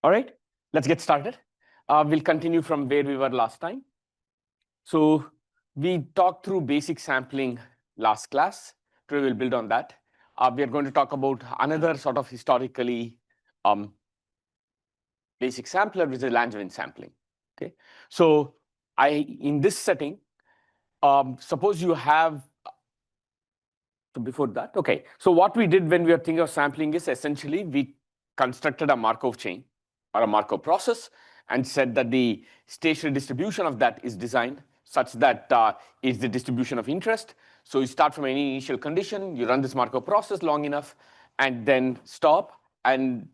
All right, let's get started. We'll continue from where we were last time. So we talked through basic sampling last class. Today we'll build on that. We are going to talk about another sort of historically basic sampler, which is Langevin sampling. Okay, so in this setting, suppose you have. So before that, okay. So what we did when we were thinking of sampling is essentially we constructed a Markov chain or a Markov process and said that the stationary distribution of that is designed such that it's the distribution of interest. So you start from any initial condition, you run this Markov process long enough, and then stop. And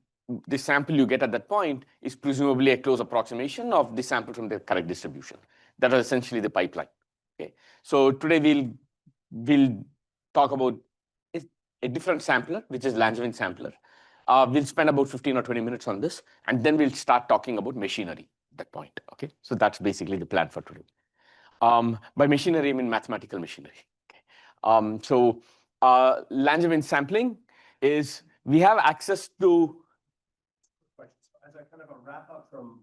the sample you get at that point is presumably a close approximation of the sample from the correct distribution. That is essentially the pipeline. Okay. So today we'll talk about a different sampler, which is Langevin sampler. We'll spend about 15 or 20 minutes on this, and then we'll start talking about machinery at that point. Okay, so that's basically the plan for today. By machinery, I mean mathematical machinery. Okay. Langevin sampling is we have access to. As a kind of a wrap up from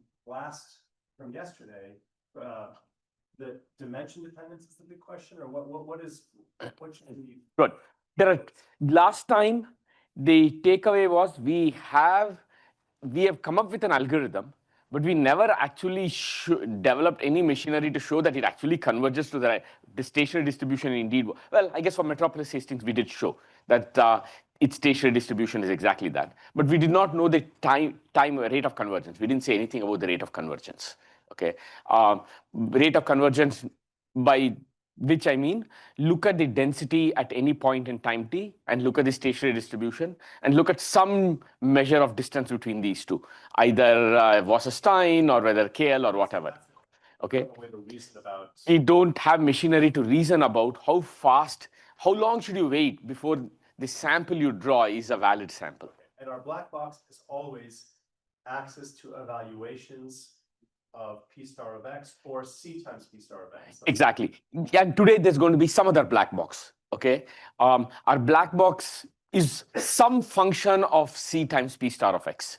yesterday, the dimension dependence is the big question, or what should we? Good. Last time the takeaway was we have come up with an algorithm, but we never actually developed any machinery to show that it actually converges to the stationary distribution indeed. Well, I guess for Metropolis Hastings, we did show that its stationary distribution is exactly that. But we did not know the time rate of convergence. We didn't say anything about the rate of convergence. Okay, rate of convergence, by which I mean look at the density at any point in time t and look at the stationary distribution and look at some measure of distance between these two, either Wasserstein or whether KL or whatever. Okay, we don't have machinery to reason about how long should you wait before the sample you draw is a valid sample. And our black box is always access to evaluations of P star of X or C times P star of X. Exactly. And today there's going to be some other black box. Okay. Our black box is some function of C times P star of X.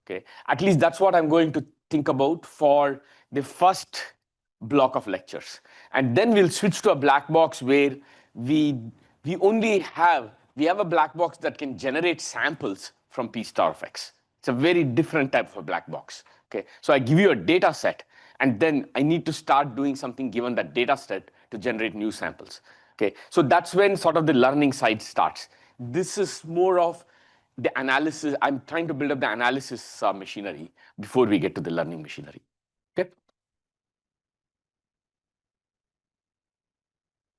Okay. At least that's what I'm going to think about for the first block of lectures. And then we'll switch to a black box where we have a black box that can generate samples from P star of X. It's a very different type of a black box. Okay, so I give you a data set, and then I need to start doing something given that data set to generate new samples. Okay, so that's when sort of the learning side starts. This is more of the analysis. I'm trying to build up the analysis machinery before we get to the learning machinery. Okay.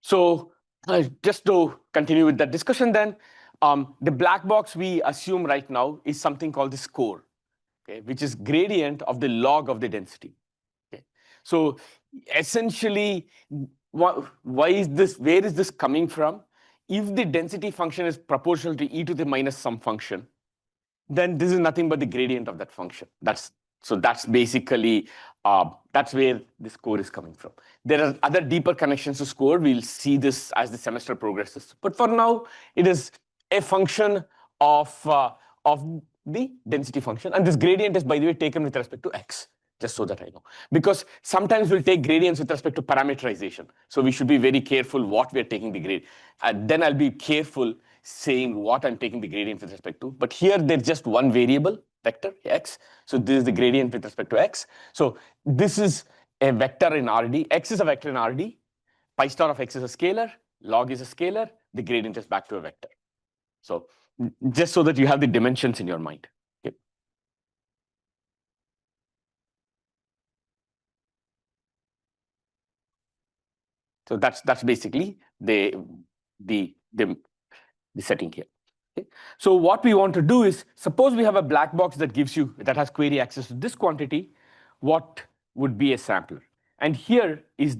So just to continue with that discussion then, the black box we assume right now is something called the score. Okay, which is gradient of the log of the density. Okay, so essentially, why is this? Where is this coming from? If the density function is proportional to e to the minus some function, then this is nothing but the gradient of that function. That's basically that's where the score is coming from. There are other deeper connections to score. We'll see this as the semester progresses. But for now, it is a function of the density function. And this gradient is, by the way, taken with respect to x, just so that I know. Because sometimes we'll take gradients with respect to parameterization. So we should be very careful what we're taking the grade. Then I'll be careful saying what I'm taking the gradient with respect to. But here, there's just one variable, vector, x. So this is the gradient with respect to x. So this is a vector in RD. X is a vector in RD. Pi star of x is a scalar. Log is a scalar. The gradient is back to a vector. So just so that you have the dimensions in your mind. Okay. So that's basically the setting here. Okay. So what we want to do is, suppose we have a black box that has query access to this quantity, what would be a sampler? And here is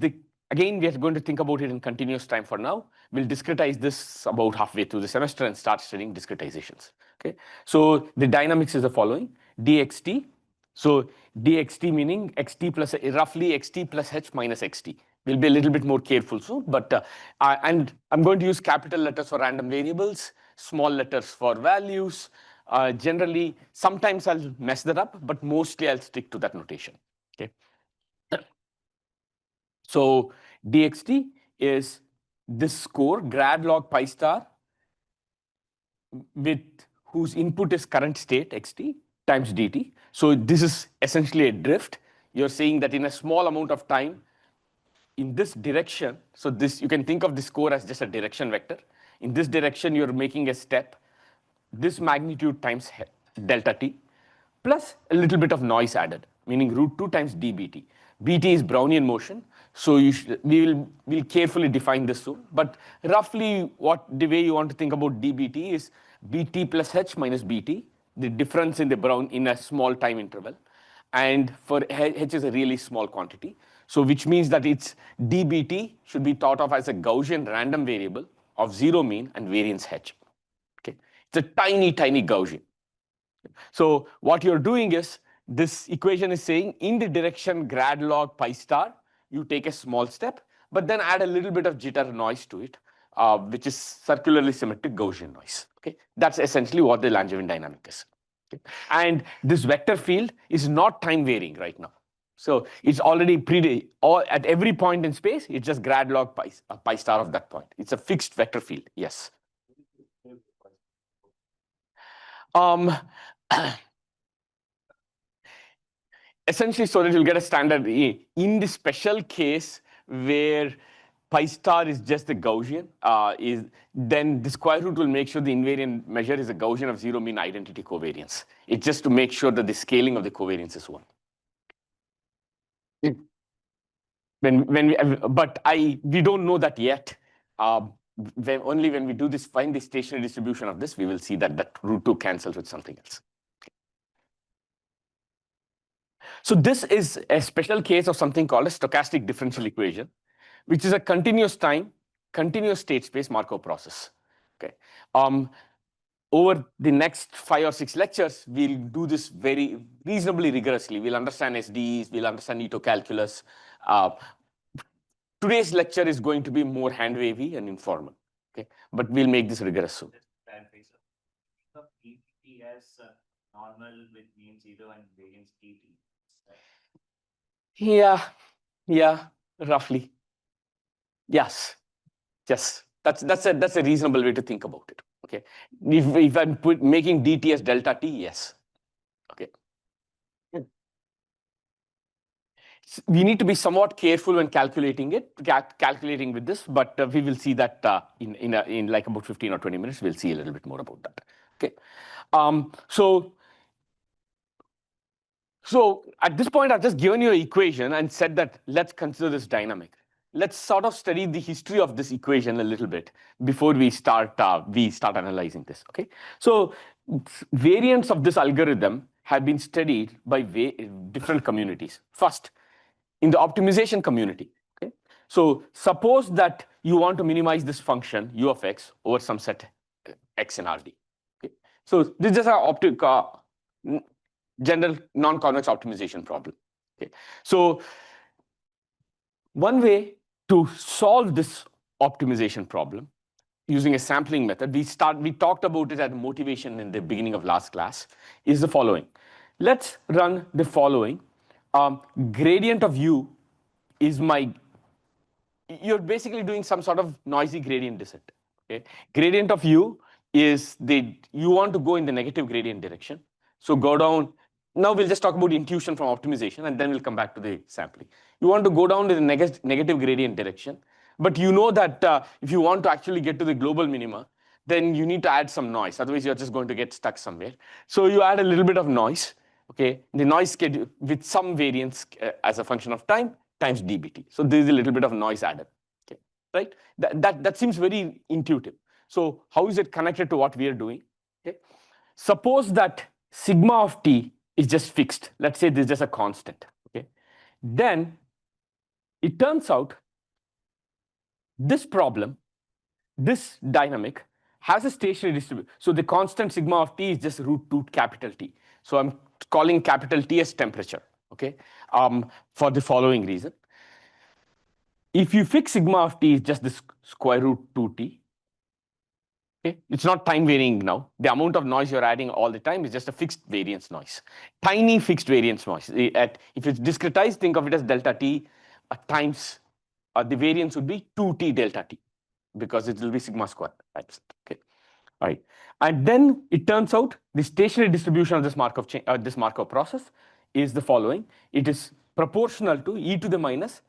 again, we are going to think about it in continuous time for now. We'll discretize this about halfway through the semester and start studying discretizations. Okay. So the dynamics is the following: dxt. So dxt meaning xt plus roughly xt plus h minus xt. We'll be a little bit more careful soon, but and I'm going to use capital letters for random variables, small letters for values, Generally, sometimes I'll mess that up, but mostly I'll stick to that notation. Okay. So dxt is this score grad log pi star with whose input is current state xt times dt. So this is essentially a drift. You're saying that in a small amount of time, in this direction, so this you can think of this score as just a direction vector. In this direction, you're making a step, this magnitude times delta t, plus a little bit of noise added, meaning root 2 times dbt. Bt is Brownian motion, so we'll carefully define this soon. But roughly, the way you want to think about dbt is bt plus h minus bt, the difference in the Brown in a small time interval. And for h is a really small quantity. So which means that its dbt should be thought of as a Gaussian random variable of zero mean and variance h. Okay, it's a tiny, tiny Gaussian. So what you're doing is, this equation is saying in the direction grad log pi star, you take a small step, but then add a little bit of jitter noise to it, which is circularly symmetric Gaussian noise. Okay, that's essentially what the Langevin dynamic is. Okay? And this vector field is not time varying right now. So it's already at every point in space, it's just grad log pi star of that point. It's a fixed vector field. Yes. Essentially, so that you'll get a standard E. In the special case where pi star is just the Gaussian, then the square root will make sure the invariant measure is a Gaussian of zero mean identity covariance. It's just to make sure that the scaling of the covariance is 1. We don't know that yet. Only when we do this, find the stationary distribution of this, we will see that root 2 cancels with something else. So this is a special case of something called a stochastic differential equation, which is a continuous time, continuous state space Markov process. Okay. Over the next 5 or 6 lectures, we'll do this very reasonably rigorously. We'll understand SDEs, we'll understand Ito calculus. Today's lecture is going to be more hand-wavy and informal. Okay, but we'll make this rigorous soon. Normal with mean 0 and variance dt. Yeah, roughly. Yes. That's a reasonable way to think about it. Okay. If I'm making dt as delta t, yes. Okay. We need to be somewhat careful when calculating with this, but we will see that in like about 15 or 20 minutes. We'll see a little bit more about that. Okay. So at this point, I've just given you an equation and said that let's consider this dynamic. Let's sort of study the history of this equation a little bit before we start analyzing this. Okay. So variants of this algorithm have been studied by different communities. First, in the optimization community. Okay. So suppose that you want to minimize this function u of x over some set x in Rd. Okay. So this is just an general non-convex optimization problem. Okay. So one way to solve this optimization problem using a sampling method, we talked about it as motivation in the beginning of last class, is the following. Let's run the following. Gradient of u is you're basically doing some sort of noisy gradient descent. Okay? Gradient of u is you want to go in the negative gradient direction. So go down. Now we'll just talk about intuition from optimization, and then we'll come back to the sampling. You want to go down to the negative gradient direction, but you know that if you want to actually get to the global minima, then you need to add some noise. Otherwise, you're just going to get stuck somewhere. So you add a little bit of noise. Okay, the noise schedule with some variance as a function of time times dbt. So there is a little bit of noise added. Okay, right? That seems very intuitive. So how is it connected to what we are doing? Okay, suppose that sigma of t is just fixed. Let's say this is just a constant. Okay, then it turns out this problem, this dynamic, has a stationary distribution. So the constant sigma of t is just root 2 capital T. So I'm calling capital T as temperature. Okay, for the following reason. If you fix sigma of t is just this square root 2t, Okay? It's not time varying now. The amount of noise you're adding all the time is just a fixed variance noise. Tiny fixed variance noise. If it's discretized, think of it as delta t times the variance would be 2t delta t because it will be sigma square times it. Okay. All right. And then it turns out the stationary distribution of this Markov process is the following. It is proportional to e to the minus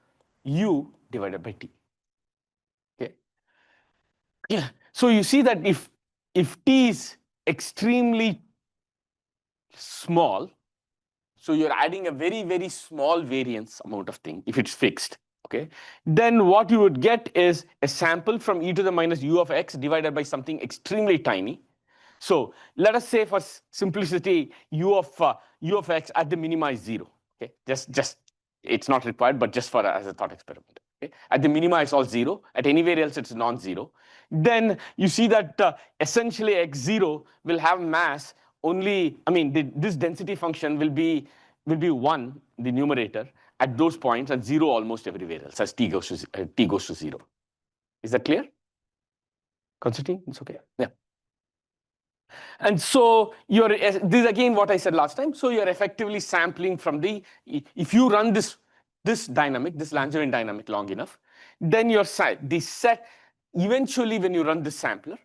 u divided by t. Okay. Yeah. So you see that if t is extremely small, so you're adding a very, very small variance amount of thing if it's fixed. Okay, then what you would get is a sample from e to the minus u of x divided by something extremely tiny. So let us say for simplicity, u of x at the minima is 0. Okay, just it's not required, but just for as a thought experiment. Okay? At the minima it's all 0. At anywhere else it's non-zero. Then you see that essentially x0 will have mass only. I mean, this density function will be 1, the numerator, at those points, and 0 almost everywhere else as t goes to 0. Is that clear? Constantine, it's okay. Yeah. And so this is again what I said last time. So you're effectively sampling from if you run this dynamic, this Langevin dynamic long enough, then the set, eventually when you run this sampler,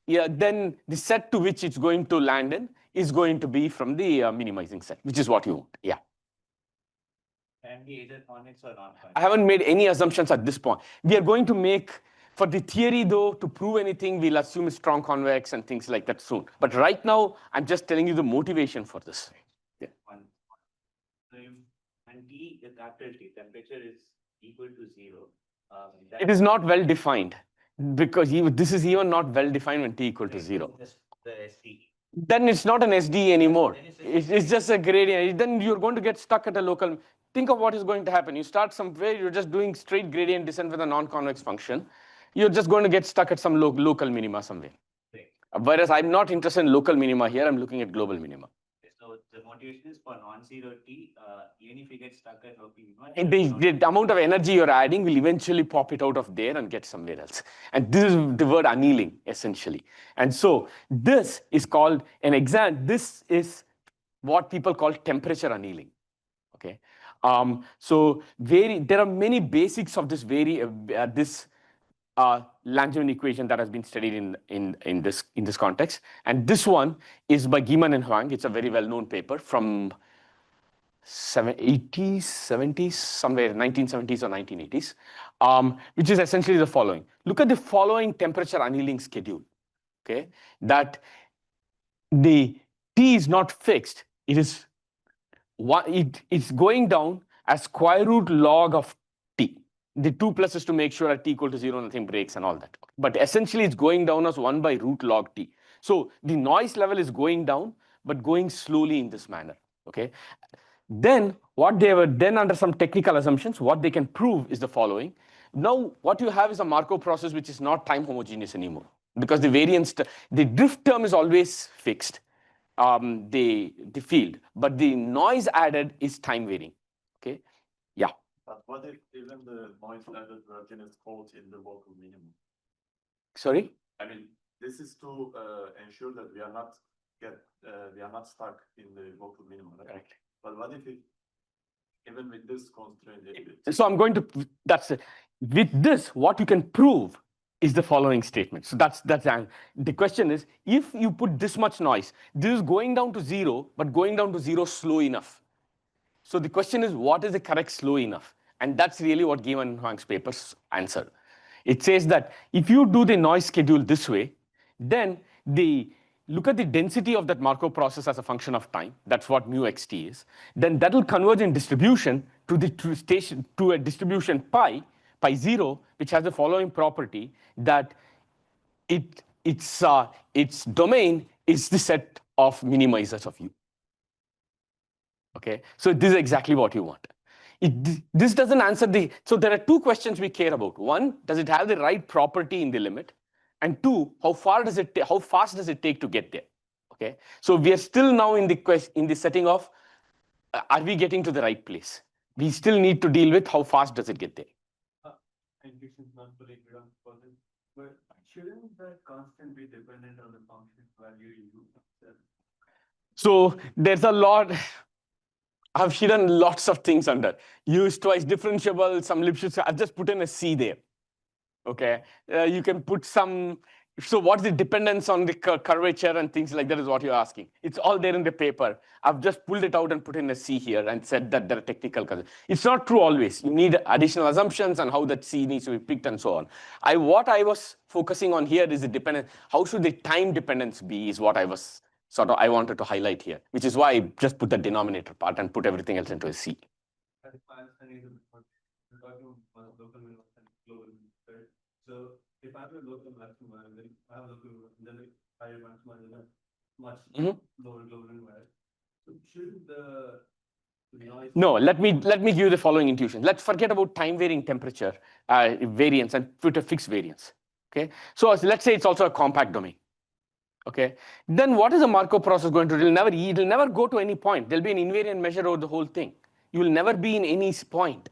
then the set to which it's going to land in is going to be from the minimizing set, which is what you want. Yeah. Can be either convex or non-convex. I haven't made any assumptions at this point. We are going to make, for the theory though, to prove anything, we'll assume it's strong convex and things like that soon. But right now, I'm just telling you the motivation for this. Yeah. So when T is capital T, temperature is equal to 0. It is not well defined because this is even not well defined when T equal to 0. The SDE. Then it's not an SDE anymore. It's just a gradient. Then you're going to get stuck at a local. Think of what is going to happen. You start somewhere, you're just doing straight gradient descent with a non-convex function. You're just going to get stuck at some local minima somewhere. Right. Whereas I'm not interested in local minima here, I'm looking at global minima. So the motivation is for non-zero T, even if you get stuck at local minima. And the amount of energy you're adding will eventually pop it out of there and get somewhere else. And this is the word annealing, essentially. And so this is called this is what people call temperature annealing. Okay. So there are many basics of this Langevin equation that has been studied in this context. And this one is by Giemann and Huang. It's a very well-known paper from 80s, 70s, somewhere 1970s or 1980s, which is essentially the following. Look at the following temperature annealing schedule. Okay, that the T is not fixed. It's going down as square root log of T. The 2 plus is to make sure at T equal to 0, nothing breaks and all that. But essentially, it's going down as 1 by root log T. So the noise level is going down, but going slowly in this manner. Okay. Then under some technical assumptions, what they can prove is the following. Now, what you have is a Markov process which is not time homogeneous anymore because the drift term is always fixed. The field, but the noise added is time varying. Okay, yeah. But what if even the noise level version is caught in the local minimum? Sorry. I mean, this is to ensure that we are not stuck in the local minimum. Right? Correct. But what if even with this constraint? So I'm going to. That's it. With this, what you can prove is the following statement. So that's the question is, if you put this much noise, this is going down to 0, but going down to 0 slow enough. So the question is, what is the correct slow enough? And that's really what Giemann and Huang's papers answer. It says that if you do the noise schedule this way, then look at the density of that Markov process as a function of time. That's what mu xt is. Then that will converge in distribution to a distribution pi 0, which has the following property that its domain is the set of minimizers of U. Okay, so this is exactly what you want. This doesn't answer so there are two questions we care about. One, does it have the right property in the limit? And two, how fast does it take to get there? Okay, so we are still now in the setting of, are we getting to the right place? We still need to deal with how fast does it get there. Shouldn't that constant be dependent on the function value you use? So there's a lot. I've hidden lots of things under. Use twice differentiable, some Lipschitz. I've just put in a C there. Okay, you can put some. So what's the dependence on the curvature and things like that is what you're asking. It's all there in the paper. I've just pulled it out and put in a C here and said that there are technical. It's not true always. You need additional assumptions and how that C needs to be picked and so on. What I was focusing on here is the dependence. How should the time dependence be is what I was I wanted to highlight here, which is why I just put the denominator part and put everything else into a C. We're talking about local minimum and global minimum, right? So if I have a local maximum and then I have a local minimum, then a higher maximum and then a much lower global minimum, right? So shouldn't the noise? No, let me give you the following intuition. Let's forget about time varying temperature variance and put a fixed variance. Okay, so let's say it's also a compact domain. Okay, then what is the Markov process going to do? It'll never go to any point. There'll be an invariant measure over the whole thing. You will never be in any point.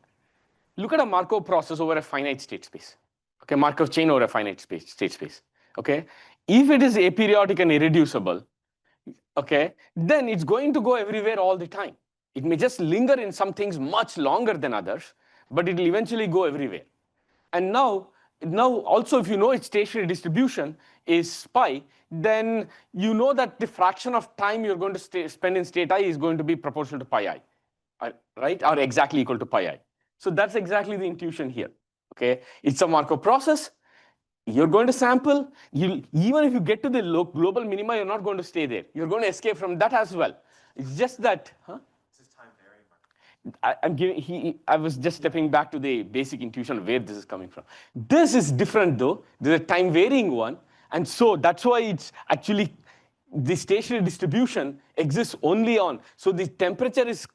Look at a Markov process over a finite state space. Okay, Markov chain over a finite state space. Okay, if it is aperiodic and irreducible, okay, then it's going to go everywhere all the time. It may just linger in some things much longer than others, but it will eventually go everywhere. And now also if you know its stationary distribution is pi, then you know that the fraction of time you're going to spend in state I is going to be proportional to pi I, right? Or exactly equal to pi I. So that's exactly the intuition here. Okay, it's a Markov process. You're going to sample. Even if you get to the global minima, you're not going to stay there. You're going to escape from that as well. It's just that, This is time varying. I was just stepping back to the basic intuition of where this is coming from. This is different though. There's a time varying one. And so that's why it's actually, the stationary distribution exists only on, so the temperature is,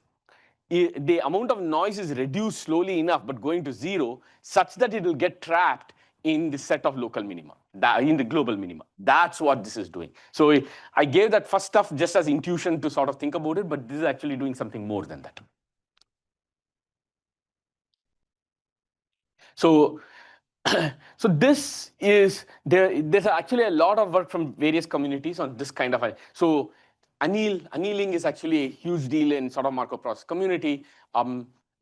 the amount of noise is reduced slowly enough, but going to zero, such that it will get trapped in the set of local minima, in the global minima. That's what this is doing. So I gave that first stuff just as intuition to sort of think about it, but this is actually doing something more than that. So, so this is, there's actually a lot of work from various communities on this kind of, so annealing is actually a huge deal in sort of Markov process community.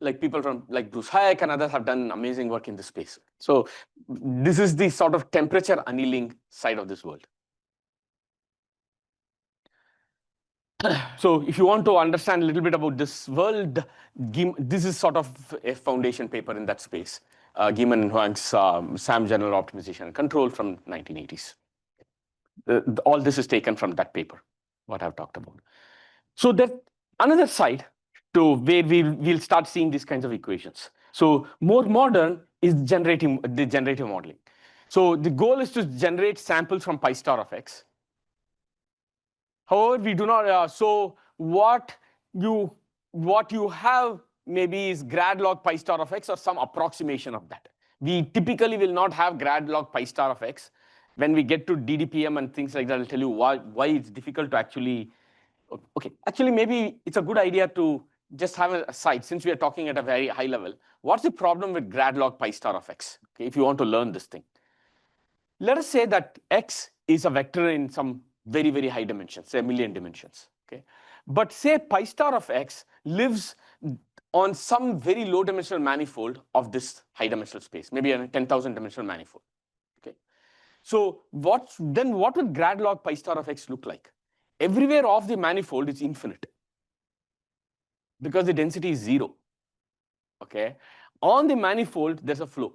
Like people from like Bruce Hayek and others have done amazing work in this space. So this is the sort of temperature annealing side of this world. So if you want to understand a little bit about this world, this is sort of a foundation paper in that space. Gieman and Huang's SAM General Optimization and Control from 1980s. All this is taken from that paper, what I've talked about. So there's another side to where we'll start seeing these kinds of equations. So more modern is the generative modeling. So the goal is to generate samples from pi star of x. However, we do not, so what you have maybe is grad log pi star of x or some approximation of that. We typically will not have grad log pi star of x. When we get to DDPM and things like that, I'll tell you why it's difficult to actually, okay, actually maybe it's a good idea to just have a side, since we are talking at a very high level. What's the problem with grad log pi star of x? Okay, if you want to learn this thing. Let us say that x is a vector in some very, very high dimensions, say 1,000,000 dimensions. Okay, but say pi star of x lives on some very low dimensional manifold of this high dimensional space, maybe a 10,000 dimensional manifold. Okay, so what would grad log pi star of x look like? Everywhere off the manifold is infinite because the density is 0. Okay, on the manifold there's a flow.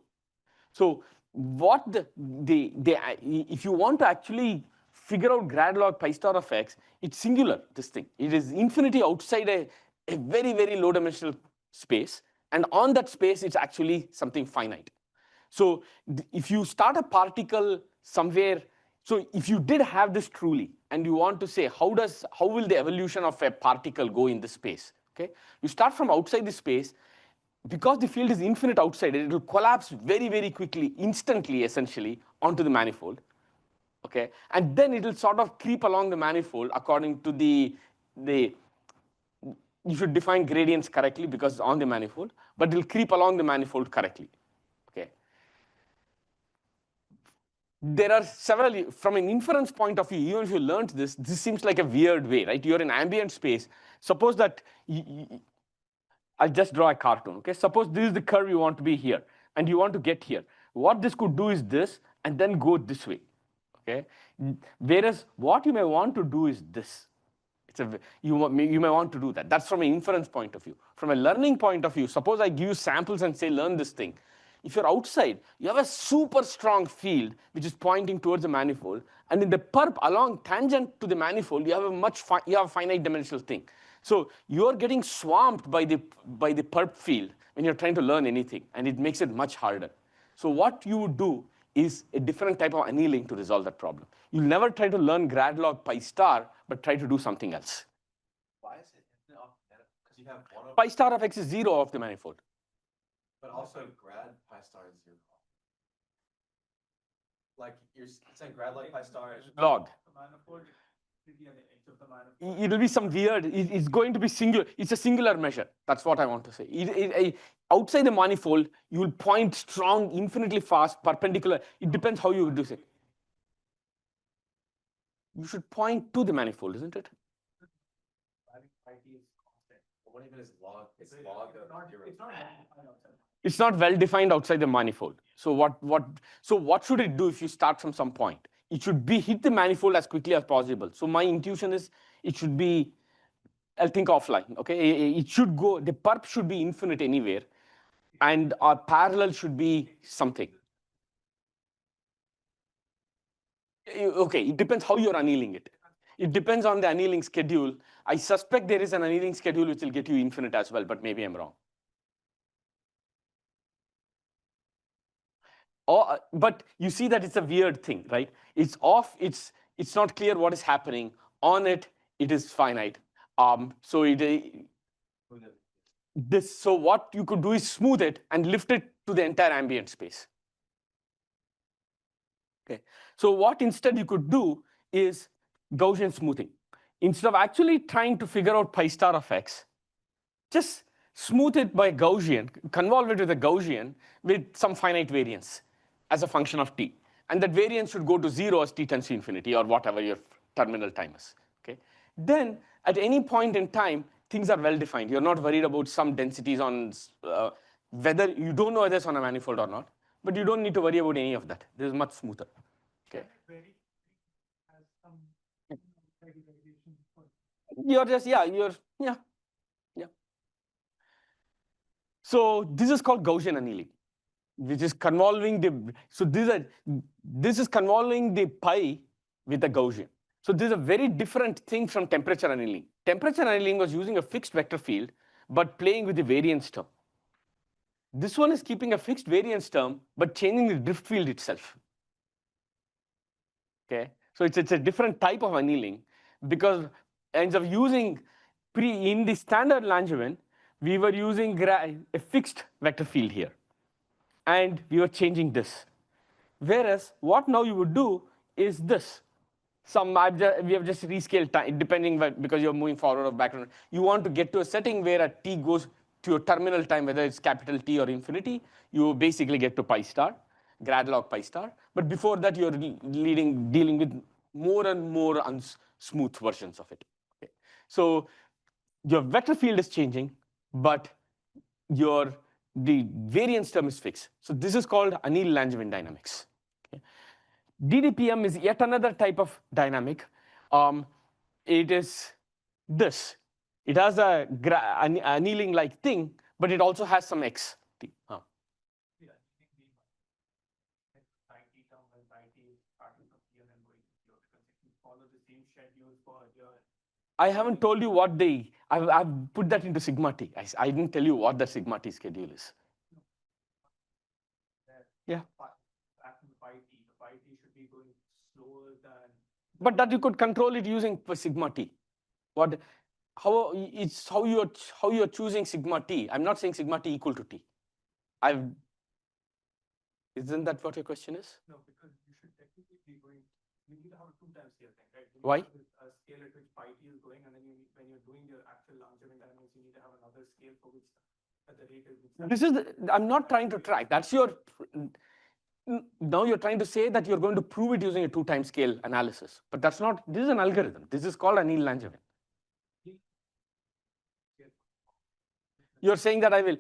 So what if you want to actually figure out grad log pi star of x, it's singular, this thing. It is infinity outside a very, very low dimensional space. And on that space, it's actually something finite. So if you start a particle somewhere, so if you did have this truly, and you want to say, how will the evolution of a particle go in this space? Okay, you start from outside the space. Because the field is infinite outside it will collapse very, very quickly, instantly, essentially, onto the manifold. Okay, and then it will sort of creep along the manifold according to you should define gradients correctly because it's on the manifold, but it will creep along the manifold correctly. Okay. there are several, from an inference point of view, even if you learned this, this seems like a weird way, right? You're in ambient space. Suppose that, I'll just draw a cartoon, okay? Suppose this is the curve you want to be here, and you want to get here. What this could do is this, and then go this way, okay? Whereas what you may want to do is this. You may want to do that. That's from an inference point of view. From a learning point of view, suppose I give you samples and say, learn this thing. If you're outside, you have a super strong field which is pointing towards the manifold, and in the perp along tangent to the manifold, you have a finite dimensional thing. So you're getting swamped by the perp field when you're trying to learn anything, and it makes it much harder. So what you would do is a different type of annealing to resolve that problem. You'll never try to learn grad log pi star, but try to do something else. Why is it infinite off meta? Because you have one of, Pi star of x is 0 of the manifold. but also grad pi star is 0. Like you're saying grad like pi star is Log. The manifold will be at the edge of the manifold. It'll be some weird, it's going to be singular. It's a singular measure. That's what I want to say. Outside the manifold, you will point strong, infinitely fast, perpendicular. It depends how you do it. You should point to the manifold, isn't it? what even is log? It's log of 0. It's not defined outside. It's not well defined outside the manifold. So what should it do if you start from some point? It should be hit the manifold as quickly as possible. So my intuition is it should be, I'll think offline, okay? It should go, the perp should be infinite anywhere, and our parallel should be something. Okay, it depends how you're annealing it. It depends on the annealing schedule. I suspect there is an annealing schedule which will get you infinite as well, but maybe I'm wrong. But you see that it's a weird thing, right? It's off, it's not clear what is happening. On it, it is finite. So what you could do is smooth it and lift it to the entire ambient space. Okay. So what instead you could do is Gaussian smoothing. Instead of actually trying to figure out pi star of x, just smooth it by Gaussian, convolve it with a Gaussian with some finite variance as a function of t. And that variance should go to 0 as t tends to infinity or whatever your terminal time is. Okay. Then at any point in time, things are well defined. You're not worried about some densities on whether you don't know whether it's on a manifold or not, but you don't need to worry about any of that. This is much smoother. Okay. You're just, yeah. So this is called Gaussian annealing, which is convolving the, so this is convolving the pi with the Gaussian. So this is a very different thing from temperature annealing. Temperature annealing was using a fixed vector field, but playing with the variance term. This one is keeping a fixed variance term, but changing the drift field itself. Okay, so it's a different type of annealing because ends up using in the standard Langevin, we were using a fixed vector field here, and we were changing this. Whereas what now you would do is this. We have just rescaled time, depending because you're moving forward or backward. You want to get to a setting where a t goes to a terminal time, whether it's capital T or infinity. You basically get to pi star, grad log pi star. But before that, you're dealing with more and more unsmooth versions of it. Okay. So your vector field is changing, but the variance term is fixed. So this is called annealed Langevin dynamics. Okay. DDPM is yet another type of dynamic. It is this. It has an annealing-like thing, but it also has some x. I haven't told you what I've put that into sigma t. I didn't tell you what the sigma t schedule is. Yeah. The pi t should be going slower than. But that you could control it using sigma t. How you're choosing sigma t. I'm not saying sigma t equal to t. Isn't that what your question is? No, because you should technically be going. You need to have a 2-time scale thing, right? Why? A scale at which pi t is going, and then when you're doing your actual Langevin dynamics, you need to have another scale for which at the rate at which. I'm not trying to track. That's your. Now you're trying to say that you're going to prove it using a 2-time scale analysis, but that's not, this is an algorithm. This is called annealed Langevin. You're saying that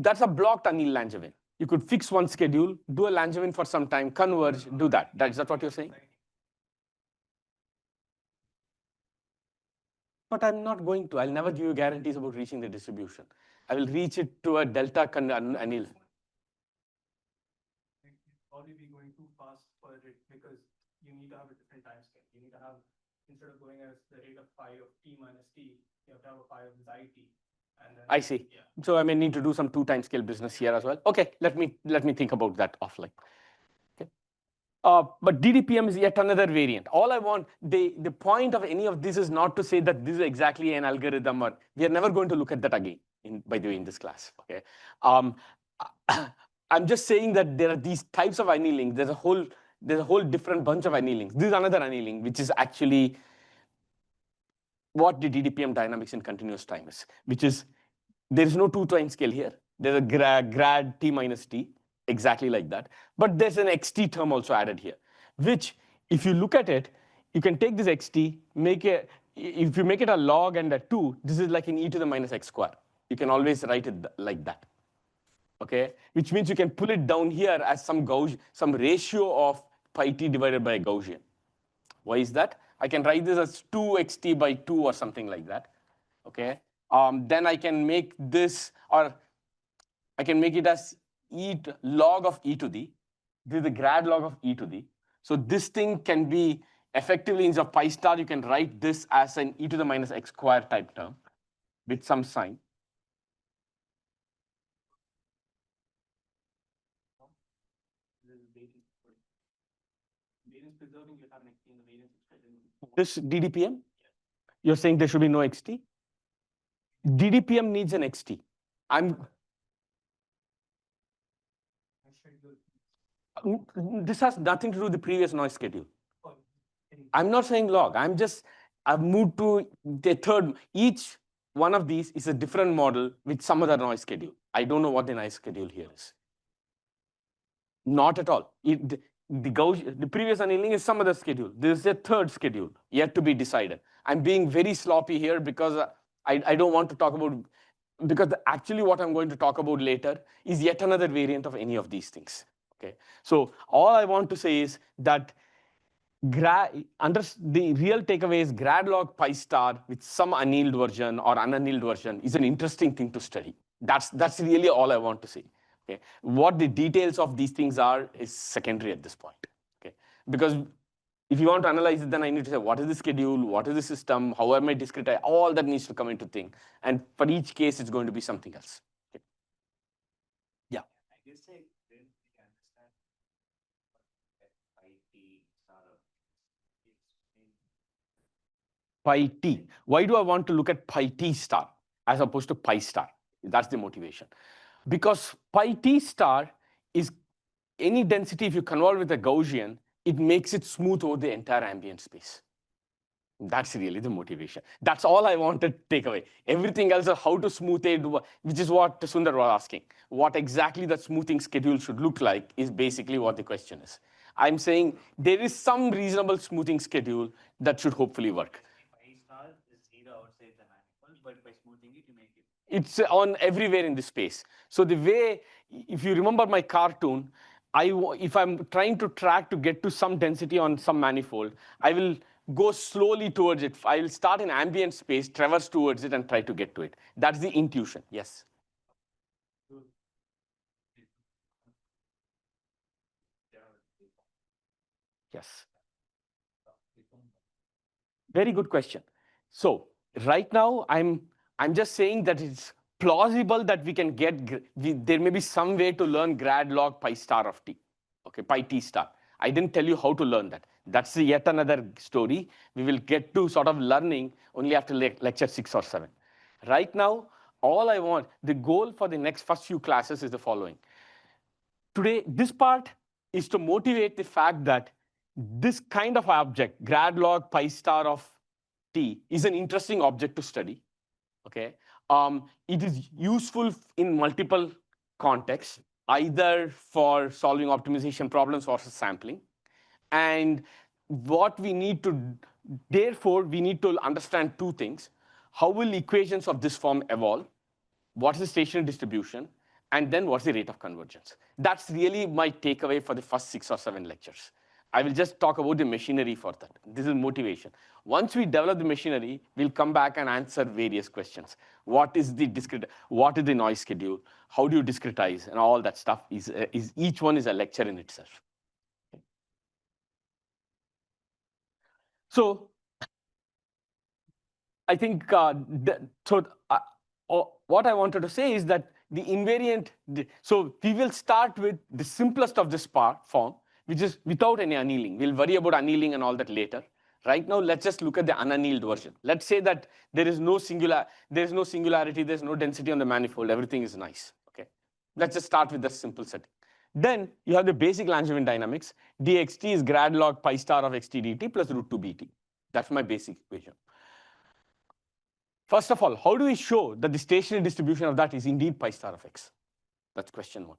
that's a blocked annealed Langevin. You could fix one schedule, do a Langevin for some time, converge, do that. Is that what you're saying? But I'm not going to. I'll never give you guarantees about reaching the distribution. I will reach it to a delta anneal. Probably be going too fast for it because you need to have a different time scale. You need to have, instead of going as the rate of phi of t minus t, you have to have a phi of xi t. And then, I see. Yeah. So I may need to do some 2-time scale business here as well. Okay, let me think about that offline. Okay. But DDPM is yet another variant. All I want, the point of any of this is not to say that this is exactly an algorithm, or we are never going to look at that again, by the way, in this class. Okay. I'm just saying that there are these types of annealing. There's a whole different bunch of annealings. This is another annealing, which is actually what the DDPM dynamics in continuous time is, which is there is no 2-time scale here. There's a grad t minus t, exactly like that. But there's an xt term also added here, which if you look at it, you can take this xt, if you make it a log and a 2, this is like an e to the minus x square. You can always write it like that. Okay, which means you can pull it down here as some ratio of pi t divided by a Gaussian. Why is that? I can write this as 2xt by 2 or something like that. Okay, then I can make this, or I can make it as log of e to the. This is the grad log of e to the. So this thing can be effectively, instead of pi star, you can write this as an e to the minus x square type term with some sign. This DDPM? You're saying there should be no xt? DDPM needs an xt. This has nothing to do with the previous noise schedule. I'm not saying log. I've moved to the third. Each one of these is a different model with some other noise schedule. I don't know what the noise schedule here is. Not at all. The previous annealing is some other schedule. This is a third schedule yet to be decided. I'm being very sloppy here because I don't want to talk about, because actually what I'm going to talk about later is yet another variant of any of these things. Okay. So all I want to say is that the real takeaway is grad log pi star with some annealed version or unannealed version is an interesting thing to study. That's really all I want to say. Okay. What the details of these things are is secondary at this point. Okay. Because if you want to analyze it, then I need to say, what is the schedule? What is the system? How am I discretize? All that needs to come into thing. And for each case, it's going to be something else. Okay. Yeah. I guess I didn't really understand IT startup. Pi t. Why do I want to look at pi t star as opposed to pi star? That's the motivation. Because pi t star is any density, if you convolve with a Gaussian, it makes it smooth over the entire ambient space. That's really the motivation. That's all I want to take away. Everything else is how to smooth it, which is what Sundar was asking. What exactly the smoothing schedule should look like is basically what the question is. I'm saying there is some reasonable smoothing schedule that should hopefully work. Pi star is zero outside the manifold, but by smoothing it, you make it. It's on everywhere in the space. So the way, if you remember my cartoon, if I'm trying to track to get to some density on some manifold, I will go slowly towards it. I will start in ambient space, traverse towards it, and try to get to it. That's the intuition. Yes. Yes. Very good question. So right now, I'm just saying that it's plausible that we can there may be some way to learn grad log pi star of t, okay, pi t star. I didn't tell you how to learn that. That's yet another story. We will get to sort of learning only after lecture 6 or 7. Right now, the goal for the first few classes is the following. Today, this part is to motivate the fact that this kind of object, grad log pi star of t, is an interesting object to study. Okay, it is useful in multiple contexts. either for solving optimization problems or for sampling. And what we need to, therefore, we need to understand two things. How will equations of this form evolve? What's the stationary distribution? And then what's the rate of convergence? That's really my takeaway for the first 6 or 7 lectures. I will just talk about the machinery for that. This is motivation. Once we develop the machinery, we'll come back and answer various questions. What is the noise schedule? How do you discretize? And all that stuff is each one is a lecture in itself. So I think what I wanted to say is that the invariant, so we will start with the simplest of this form, which is without any annealing. We'll worry about annealing and all that later. Right now, let's just look at the unannealed version. Let's say that there is no singularity, there's no density on the manifold, everything is nice. Okay, let's just start with the simple setting. Then you have the basic Langevin dynamics. dxt is grad log pi star of xt dt plus root 2 bt. That's my basic equation. First of all, how do we show that the stationary distribution of that is indeed pi star of x? That's question 1.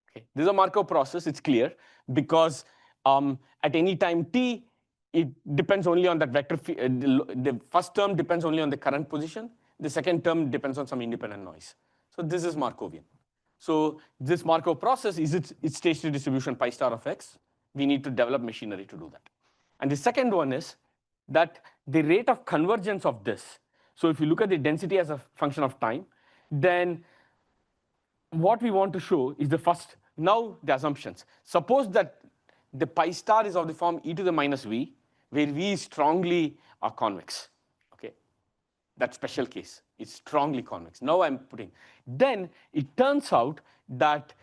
Okay. This is a Markov process, it's clear, because at any time t, it depends only on that vector. The first term depends only on the current position. The second term depends on some independent noise. So this is Markovian. So this Markov process is its stationary distribution pi star of x. We need to develop machinery to do that. And the second one is that the rate of convergence of this. So if you look at the density as a function of time, then what we want to show is the first, now the assumptions. Suppose that the pi star is of the form e to the minus v, where v is strongly convex. Okay, that special case is strongly convex. Now I'm putting, then it turns out that,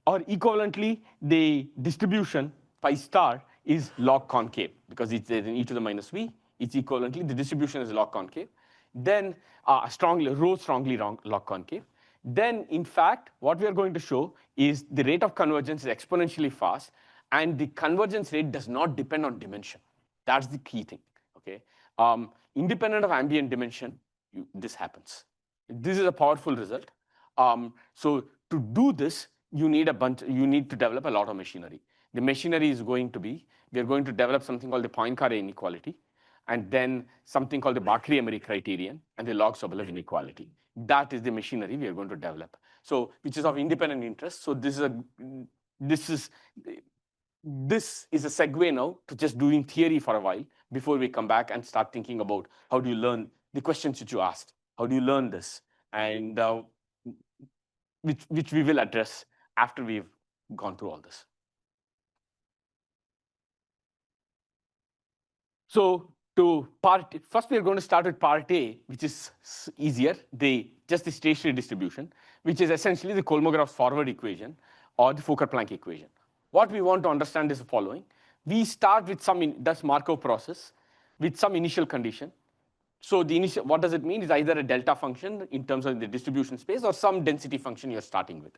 or equivalently, the distribution pi star is log concave, because it's an e to the minus v. It's equivalently, the distribution is log concave. Then rho strongly log concave. Then, in fact, what we are going to show is the rate of convergence is exponentially fast, and the convergence rate does not depend on dimension. That's the key thing. Okay, independent of ambient dimension, this happens. This is a powerful result. So to do this, you need to develop a lot of machinery. The machinery is going to be, we are going to develop something called the Poincare inequality, and then something called the Bakry-Emery criterion, and the log Sobolev inequality. That is the machinery we are going to develop. So, which is of independent interest. So this is a segue now to just doing theory for a while before we come back and start thinking about how do you learn the questions that you asked. How do you learn this? And which we will address after we've gone through all this. So first we are going to start with part A, which is easier, just the stationary distribution, which is essentially the Kolmogorov forward equation or the Fokker-Planck equation. What we want to understand is the following. We start with that's Markov process, with some initial condition. So what does it mean? Is either a delta function in terms of the distribution space or some density function you're starting with.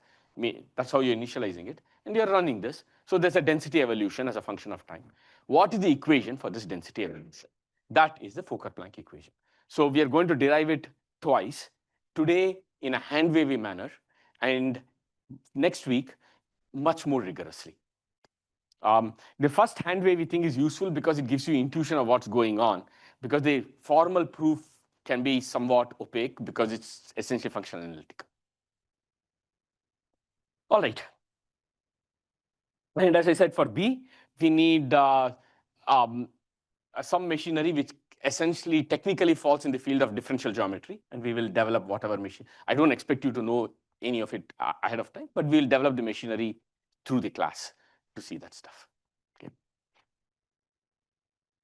That's how you're initializing it. And you're running this. So there's a density evolution as a function of time. What is the equation for this density evolution? That is the Fokker-Planck equation. So we are going to derive it twice. Today in a hand-wavy manner, and next week much more rigorously. The first hand-wavy thing is useful because it gives you intuition of what's going on, because the formal proof can be somewhat opaque because it's essentially functional analytic. All right. And as I said, for B, we need some machinery which essentially technically falls in the field of differential geometry, and we will develop whatever machine. I don't expect you to know any of it ahead of time, but we'll develop the machinery through the class to see that stuff. Okay.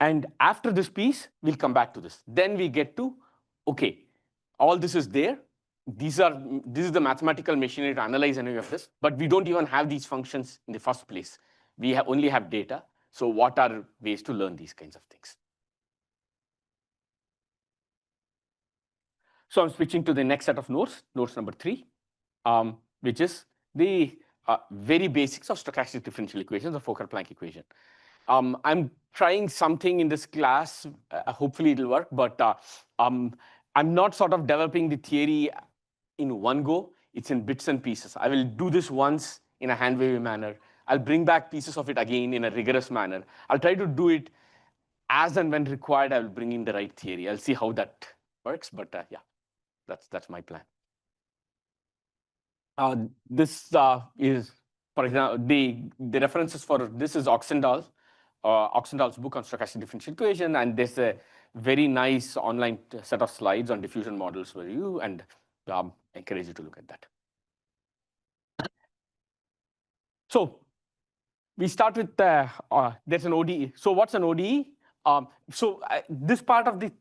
And after this piece, we'll come back to this. Then we get to, okay, all this is there. This is the mathematical machinery to analyze any of this, but we don't even have these functions in the first place. We only have data. So what are ways to learn these kinds of things? So I'm switching to the next set of notes number 3, which is the very basics of stochastic differential equations, the Fokker-Planck equation. I'm trying something in this class. Hopefully it'll work, but I'm not sort of developing the theory in one go. It's in bits and pieces. I will do this once in a hand-wavy manner. I'll bring back pieces of it again in a rigorous manner. I'll try to do it as and when required. I'll bring in the right theory. I'll see how that works, but yeah, that's my plan. This is, for example, the references for this is Oxendall's book on stochastic differential equation, and there's a very nice online set of slides on diffusion models for you, and encourage you to look at that. So we start with there's an ODE. So what's an ODE? This part of the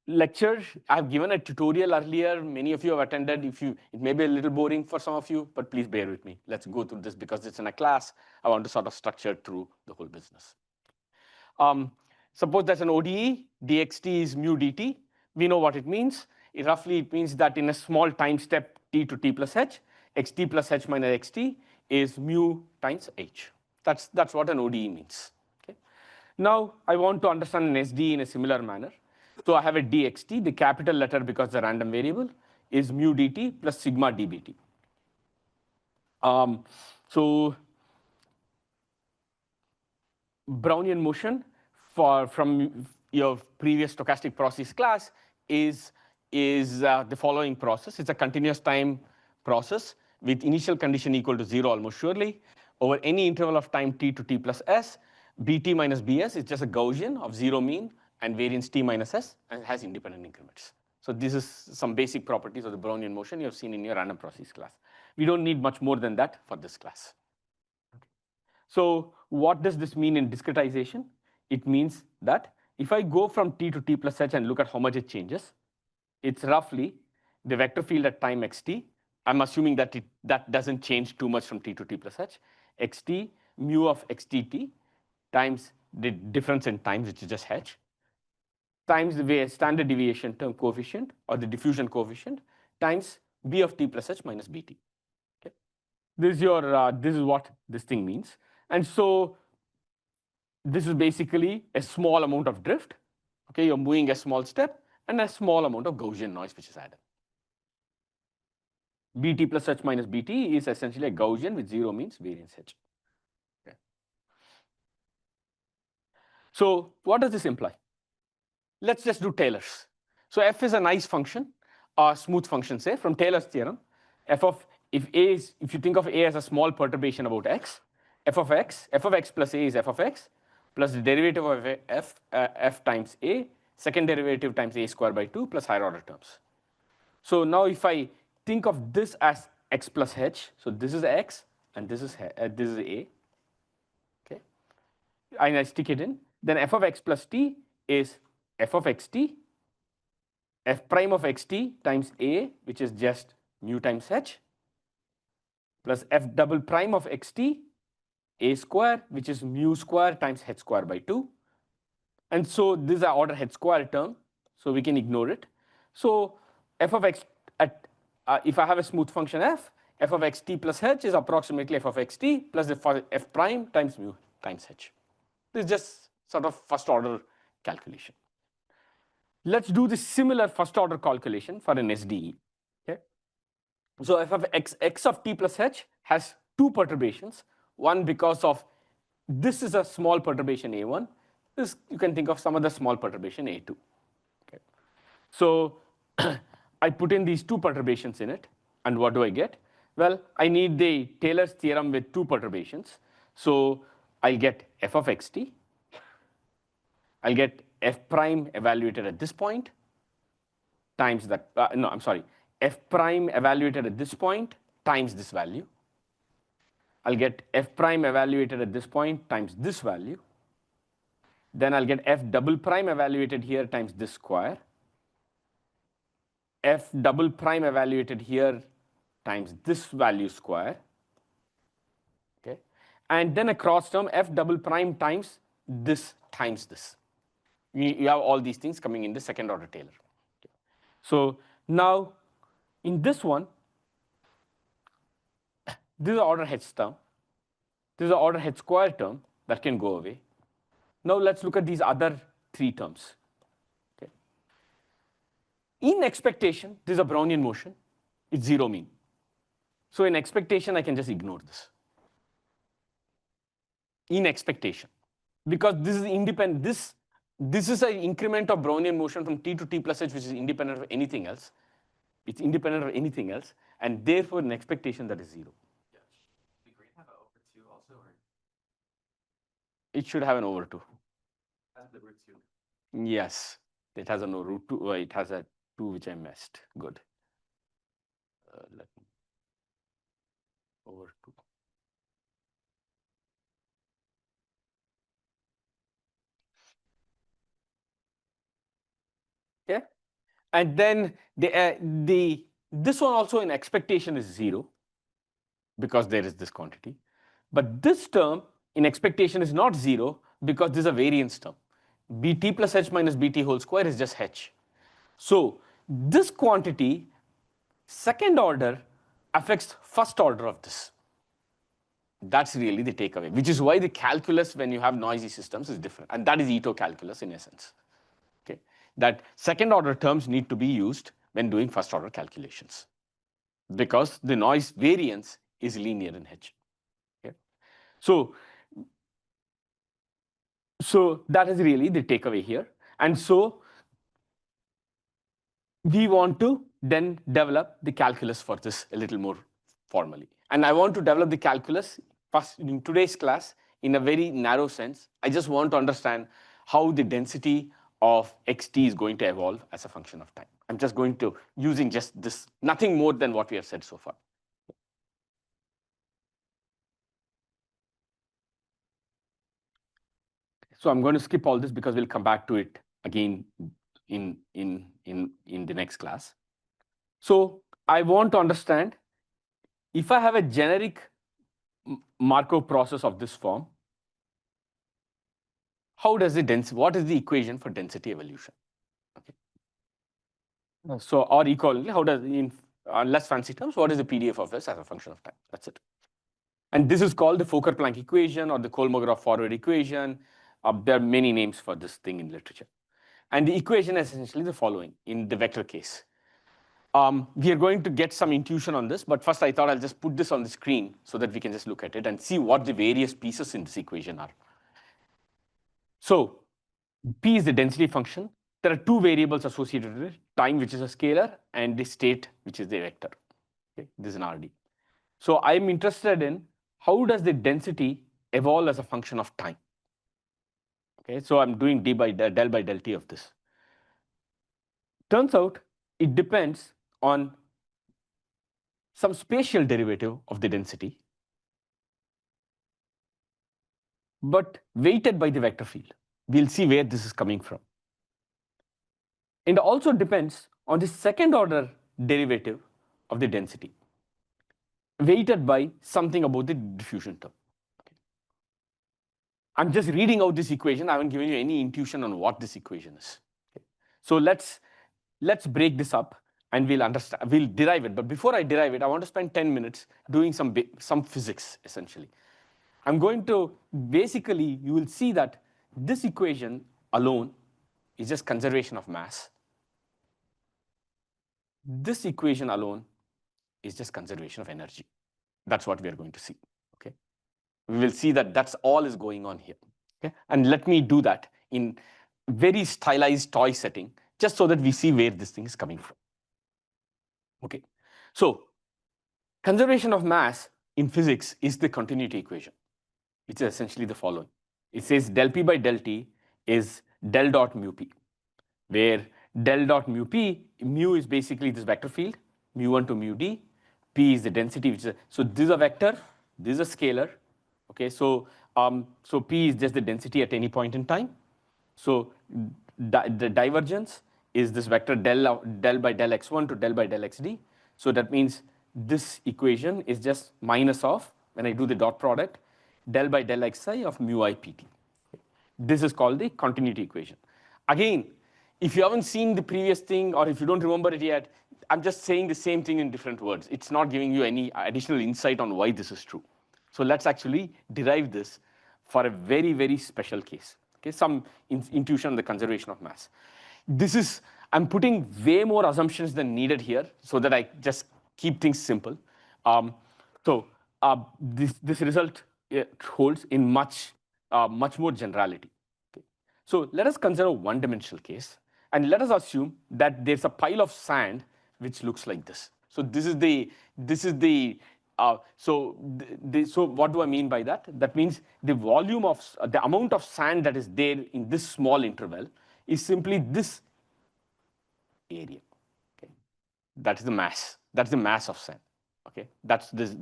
lecture, I've given a tutorial earlier. Many of you have attended. It may be a little boring for some of you, but please bear with me. Let's go through this because it's in a class. I want to sort of structure through the whole business. Suppose that's an ODE, dxt is mu dt. We know what it means. It means that in a small time step t to t plus h, xt plus h minus xt is mu times h. That's what an ODE means. Okay? Now, I want to understand an SDE in a similar manner. So I have a dxt, the capital letter because the random variable is mu dt plus sigma dbt. So Brownian motion from your previous stochastic process class is the following process. It's a continuous time process with initial condition equal to 0 almost surely over any interval of time t to t plus s. bt minus bs is just a Gaussian of 0 mean and variance t minus s, and it has independent increments. So this is some basic properties of the Brownian motion you have seen in your random process class. We don't need much more than that for this class. So what does this mean in discretization? It means that if I go from t to t plus h and look at how much it changes, it's roughly the vector field at time xt. I'm assuming that that doesn't change too much from t to t plus h. Xt mu of xtt times the difference in times, which is just h, times the standard deviation term coefficient or the diffusion coefficient times b of t plus h minus bt. Okay. This is what this thing means. And so this is basically a small amount of drift. Okay, you're moving a small step and a small amount of Gaussian noise which is added. bt plus h minus bt is essentially a Gaussian with 0 means variance h. Okay. So what does this imply? Let's just do Taylor's. So f is a nice function, a smooth function, say, from Taylor's theorem. If you think of a as a small perturbation about x, f of x plus a is f of x, plus the derivative of f times a, second derivative times a square by 2 plus higher order terms. So now if I think of this as x plus h, so this is x and this is a, okay, and I stick it in, then f of x plus t is f of xt, f prime of xt times a, which is just mu times h, plus f double prime of xt, a square, which is mu square times h square by 2. And so this is an order h square term, so we can ignore it. So f of x if I have a smooth function f of xt plus h is approximately f of xt plus the f prime times mu times h. This is just sort of first order calculation. Let's do the similar first order calculation for an SDE. Okay? So f of x of t plus h has two perturbations. One because of this is a small perturbation a1. This you can think of some other small perturbation a2. Okay. So I put in these two perturbations in it, and what do I get? Well, I need the Taylor's theorem with two perturbations. So I'll get f of xt. I'll get f prime evaluated at this point times that, f prime evaluated at this point times this value. I'll get f prime evaluated at this point times this value. Then I'll get f double prime evaluated here times this square. F double prime evaluated here times this value square. Okay. And then a cross term, f double prime times this times this. You have all these things coming in the second order Taylor. Okay. So now in this one, this is order h term. This is the order h square term that can go away. Now let's look at these other three terms. Okay. In expectation, this is a Brownian motion. It's zero mean. So in expectation, I can just ignore this. In expectation, because this is independent. This is an increment of Brownian motion from t to t plus h, which is independent of anything else. It's independent of anything else, and therefore in expectation that is zero. Yeah. The green have an over 2 also, or It should have an over 2. has the root 2? Yes, it has a no root 2. It has a 2 which I missed. Good. Let me over 2. Okay, and then this one also in expectation is 0 because there is this quantity, but this term in expectation is not 0 because this is a variance term. Bt plus h minus bt whole square is just h. So this quantity, second order, affects first order of this. That's really the takeaway, which is why the calculus when you have noisy systems is different, and that is Ito calculus in essence. Okay, that second order terms need to be used when doing first order calculations because the noise variance is linear in H. Okay, so that is really the takeaway here, and so we want to then develop the calculus for this a little more formally. And I want to develop the calculus first in today's class in a very narrow sense. I just want to understand how the density of xt is going to evolve as a function of time. I'm just going to using just this, nothing more than what we have said so far. So I'm going to skip all this because we'll come back to it again in the next class. So I want to understand if I have a generic Markov process of this form, how does the density, what is the equation for density evolution? Okay. So, or equally, how does, in less fancy terms, what is the PDF of S as a function of time? That's it. And this is called the Fokker-Planck equation or the Kolmogorov-Forward equation. There are many names for this thing in literature. And the equation is essentially the following in the vector case. We are going to get some intuition on this, but first I thought I'll just put this on the screen so that we can just look at it and see what the various pieces in this equation are. So P is the density function. There are two variables associated with it, time, which is a scalar, and the state, which is the vector. Okay, this is an RD. So I'm interested in how does the density evolve as a function of time. Okay, so I'm doing d by del by del t of this. Turns out it depends on some spatial derivative of the density, but weighted by the vector field. We'll see where this is coming from. And also depends on the second order derivative of the density, weighted by something about the diffusion term. Okay. I'm just reading out this equation. I haven't given you any intuition on what this equation is. Okay. So let's break this up and we'll understand, we'll derive it. But before I derive it, I want to spend 10 minutes doing some physics, essentially. I'm going to, basically, you will see that this equation alone is just conservation of mass. This equation alone is just conservation of energy. That's what we are going to see. Okay, we will see that that's all is going on here. Okay, and let me do that in very stylized toy setting, just so that we see where this thing is coming from. Okay, so conservation of mass in physics is the continuity equation, which is essentially the following. It says del p by del t is del dot mu p, where del dot mu p, mu is basically this vector field, mu1 to mu d, p is the density, which is so this is a vector, this is a scalar. Okay, so so p is just the density at any point in time. So the divergence is this vector del by del x1 to del by del xd. So that means this equation is just minus of, when I do the dot product, del by del xi of mu I pt. This is called the continuity equation. Again, if you haven't seen the previous thing or if you don't remember it yet, I'm just saying the same thing in different words. It's not giving you any additional insight on why this is true. So let's actually derive this for a very, very special case. Okay, some intuition on the conservation of mass. This is, I'm putting way more assumptions than needed here so that I just keep things simple. This result holds in much more generality. Okay. So let us consider a one-dimensional case, and let us assume that there's a pile of sand which looks like this. So so what do I mean by that? That means the amount of sand that is there in this small interval is simply this area. Okay, that is the mass. That's the mass of sand. Okay, that's this.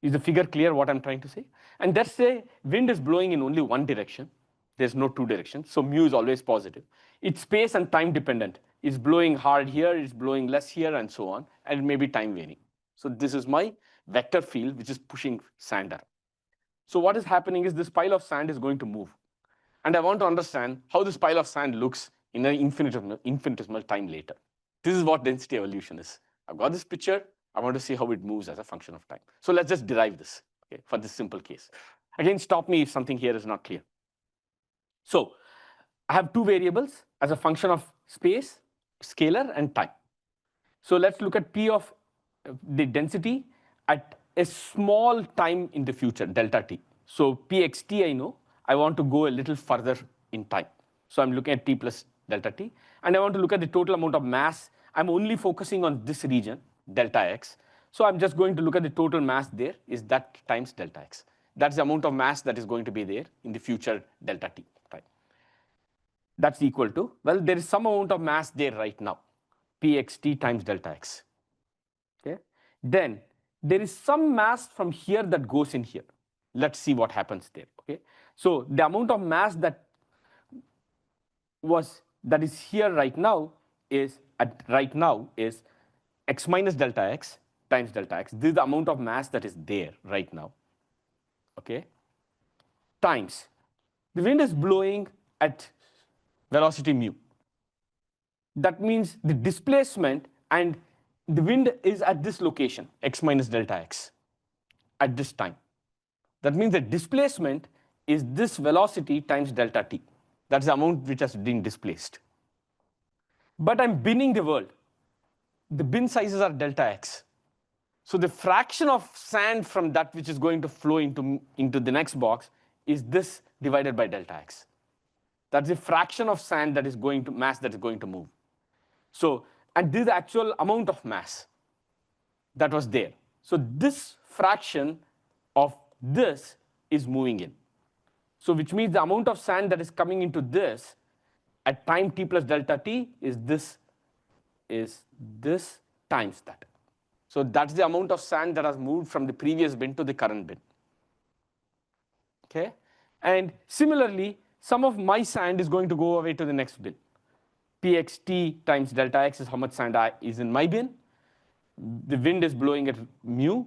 Is the figure clear what I'm trying to say? And let's say wind is blowing in only one direction. There's no two directions, so mu is always positive. It's space and time dependent. It's blowing hard here, it's blowing less here, and so on, and it may be time varying. So this is my vector field, which is pushing sand around. So what is happening is this pile of sand is going to move. And I want to understand how this pile of sand looks in an infinitesimal time later. This is what density evolution is. I've got this picture. I want to see how it moves as a function of time. So let's just derive this, okay, for this simple case. Again, stop me if something here is not clear. So I have two variables as a function of space, scalar, and time. So let's look at P of the density at a small time in the future, delta t. So Pxt I know. I want to go a little further in time. So I'm looking at t plus delta t. And I want to look at the total amount of mass. I'm only focusing on this region, delta x. So I'm just going to look at the total mass there is that times delta x. That's the amount of mass that is going to be there in the future delta t time. That's equal to, well, there is some amount of mass there right now, Pxt times delta x. Okay. Then there is some mass from here that goes in here. Let's see what happens there. Okay. So the amount of mass that is here right now is x minus delta x times delta x. This is the amount of mass that is there right now. Okay. Times the wind is blowing at velocity mu. That means the displacement, and the wind is at this location, x minus delta x, at this time. That means the displacement is this velocity times delta t. That's the amount which has been displaced. But I'm binning the world. The bin sizes are delta x. So the fraction of sand from that which is going to flow into the next box is this divided by delta x. That's the fraction of sand that is going to mass that is going to move. So, and this is the actual amount of mass that was there. So this fraction of this is moving in. So which means the amount of sand that is coming into this at time t plus delta t is this times that. So that's the amount of sand that has moved from the previous bin to the current bin. Okay? And similarly, some of my sand is going to go away to the next bin. Pxt times delta x is how much sand is in my bin. The wind is blowing at mu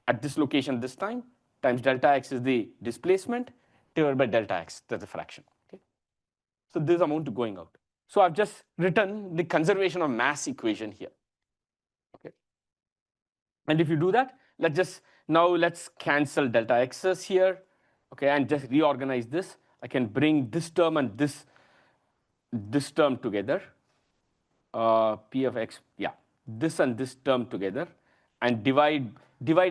at this location this time, times delta x is the displacement, divided by delta x, that's the fraction. Okay? So this amount going out. So I've just written the conservation of mass equation here. Okay? And if you do that, let's cancel delta x's here, okay, and just reorganize this. I can bring this term and this term together, p of x, yeah, this and this term together, and divide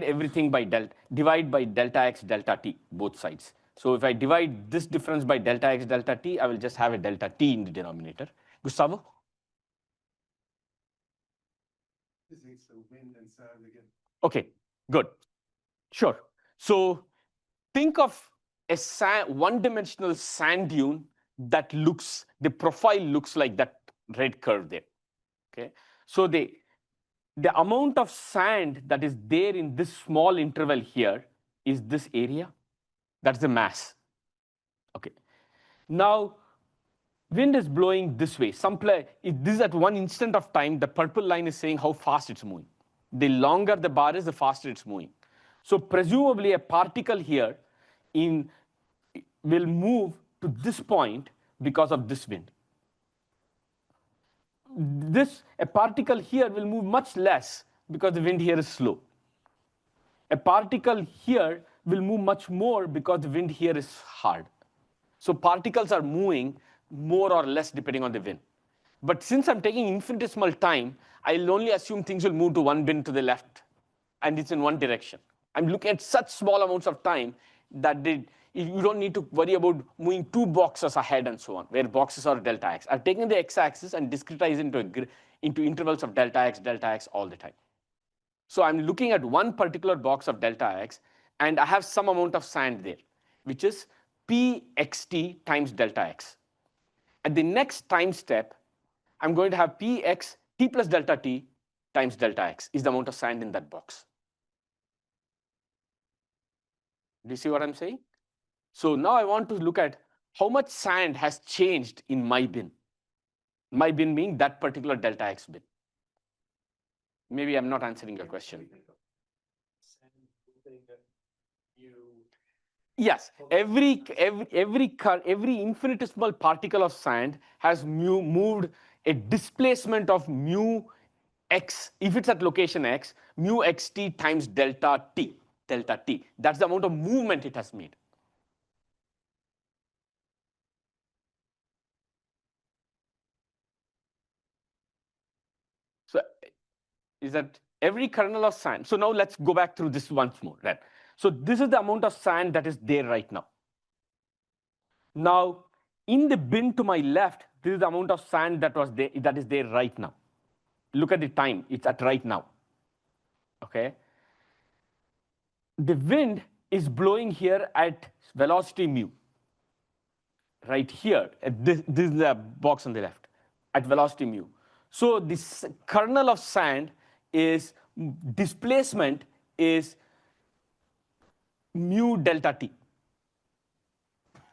everything by delta x delta t, both sides. So if I divide this difference by delta x delta t, I will just have a delta t in the denominator. Gustavo? Physics of wind and sand again. Okay, good. Sure. So think of a one-dimensional sand dune that the profile looks like that red curve there. Okay. So the amount of sand that is there in this small interval here is this area. That's the mass. Okay. Now, wind is blowing this way. This is at one instant of time. The purple line is saying how fast it's moving. The longer the bar is, the faster it's moving. So presumably a particle here will move to this point because of this wind. A particle here will move much less because the wind here is slow. A particle here will move much more because the wind here is hard. So particles are moving more or less depending on the wind. But since I'm taking infinitesimal time, I'll only assume things will move to one bin to the left, and it's in one direction. I'm looking at such small amounts of time that you don't need to worry about moving two boxes ahead and so on, where boxes are delta x. I've taken the x-axis and discretized into intervals of delta x all the time. So I'm looking at one particular box of delta x, and I have some amount of sand there, which is pxt times delta x. At the next time step, I'm going to have px t plus delta t times delta x is the amount of sand in that box. Do you see what I'm saying? So now I want to look at how much sand has changed in my bin. My bin being that particular delta x bin. Maybe I'm not answering your question. Yes, every infinitesimal particle of sand has moved a displacement of mu x, if it's at location x, mu xt times delta t. That's the amount of movement it has made. So is that every kernel of sand? So now let's go back through this once more. Right? So this is the amount of sand that is there right now. Now, in the bin to my left, this is the amount of sand that is there right now. Look at the time, it's at right now. Okay. The wind is blowing here at velocity mu. Right here, this is the box on the left, at velocity mu. So this kernel of sand is displacement is mu delta t.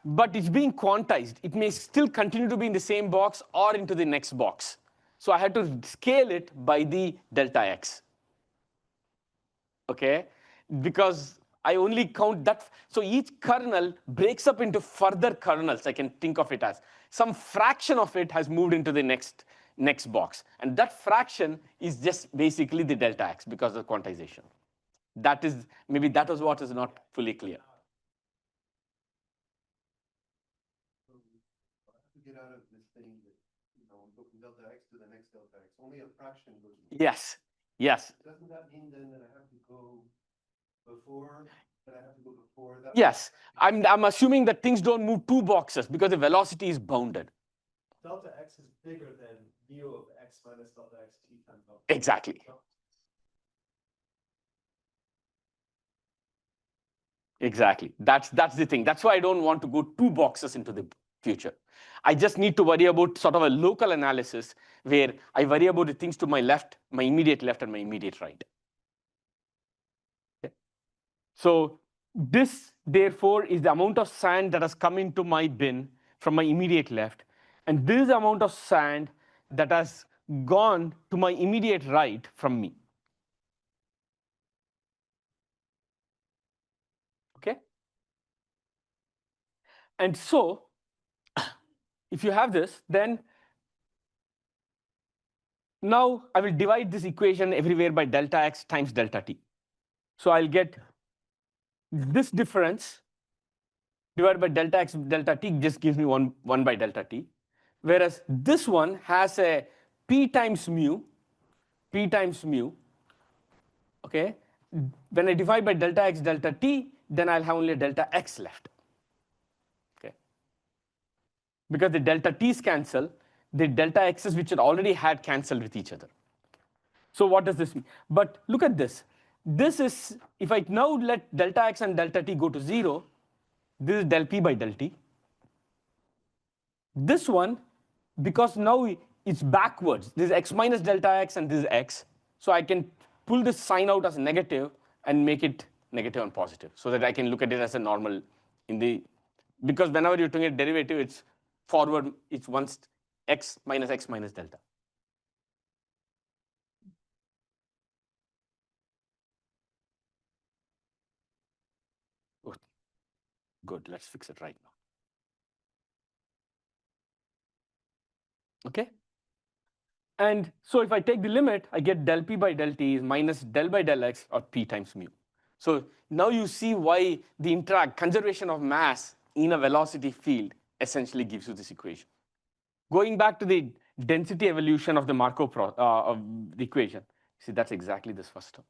But it's being quantized. It may still continue to be in the same box or into the next box. So I had to scale it by the delta x. Okay? Because I only count that. So each kernel breaks up into further kernels, I can think of it as. Some fraction of it has moved into the next box. And that fraction is just basically the delta x because of quantization. Maybe that was what is not fully clear. Get out of this thing that, go from delta x to the next delta x. Only a fraction goes. Yes. Doesn't that mean then that I have to go before? That? Yes. I'm assuming that things don't move two boxes because the velocity is bounded. Delta x is bigger than mu of x minus delta x t times delta. Exactly. Exactly. That's the thing. That's why I don't want to go two boxes into the future. I just need to worry about sort of a local analysis where I worry about the things to my left, my immediate left, and my immediate right. Okay. So this, therefore, is the amount of sand that has come into my bin from my immediate left. And this is the amount of sand that has gone to my immediate right from me. Okay? And so if you have this, then now I will divide this equation everywhere by delta x times delta t. So I'll get this difference divided by delta x delta t just gives me 1 by delta t. Whereas this one has a p times mu, okay? When I divide by delta x delta t, then I'll have only a delta x left. Okay? Because the delta t's cancel, the delta x's which it already had canceled with each other. So what does this mean? But look at this. This is, if I now let delta x and delta t go to 0, this is del p by del t. This one, because now it's backwards. This is x minus delta x and this is x. So I can pull this sign out as negative and make it negative and positive so that I can look at it as a normal because whenever you're doing a derivative, it's forward, it's once x minus delta. Good, let's fix it right now. Okay? And so if I take the limit, I get del p by del t is minus del by del x or p times mu. So now you see why the conservation of mass in a velocity field essentially gives you this equation. Going back to the density evolution of the Markov of the equation. See, that's exactly this first term.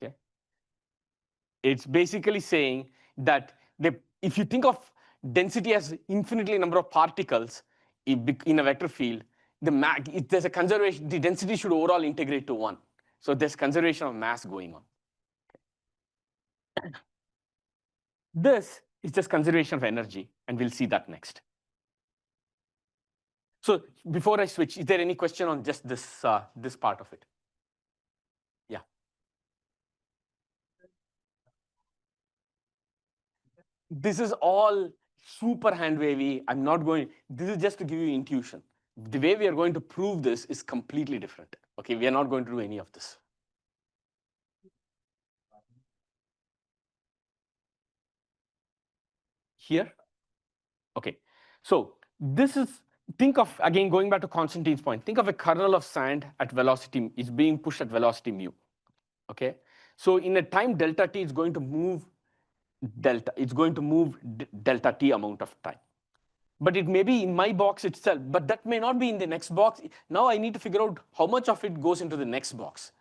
Okay. It's basically saying that if you think of density as infinitely number of particles in a vector field, if there's a conservation, the density should overall integrate to 1. So there's conservation of mass going on. This is just conservation of energy, and we'll see that next. So before I switch, is there any question on just this part of it? Yeah. This is all super hand wavy. I'm not going. This is just to give you intuition. The way we are going to prove this is completely different. Okay, we are not going to do any of this. Here. Okay, so this is, think of, again, going back to Constantine's point, think of a kernel of sand at velocity, is being pushed at velocity mu. Okay, so in a time delta t, it's going to move delta t amount of time. But it may be in my box itself, but that may not be in the next box. Now I need to figure out how much of it goes into the next box.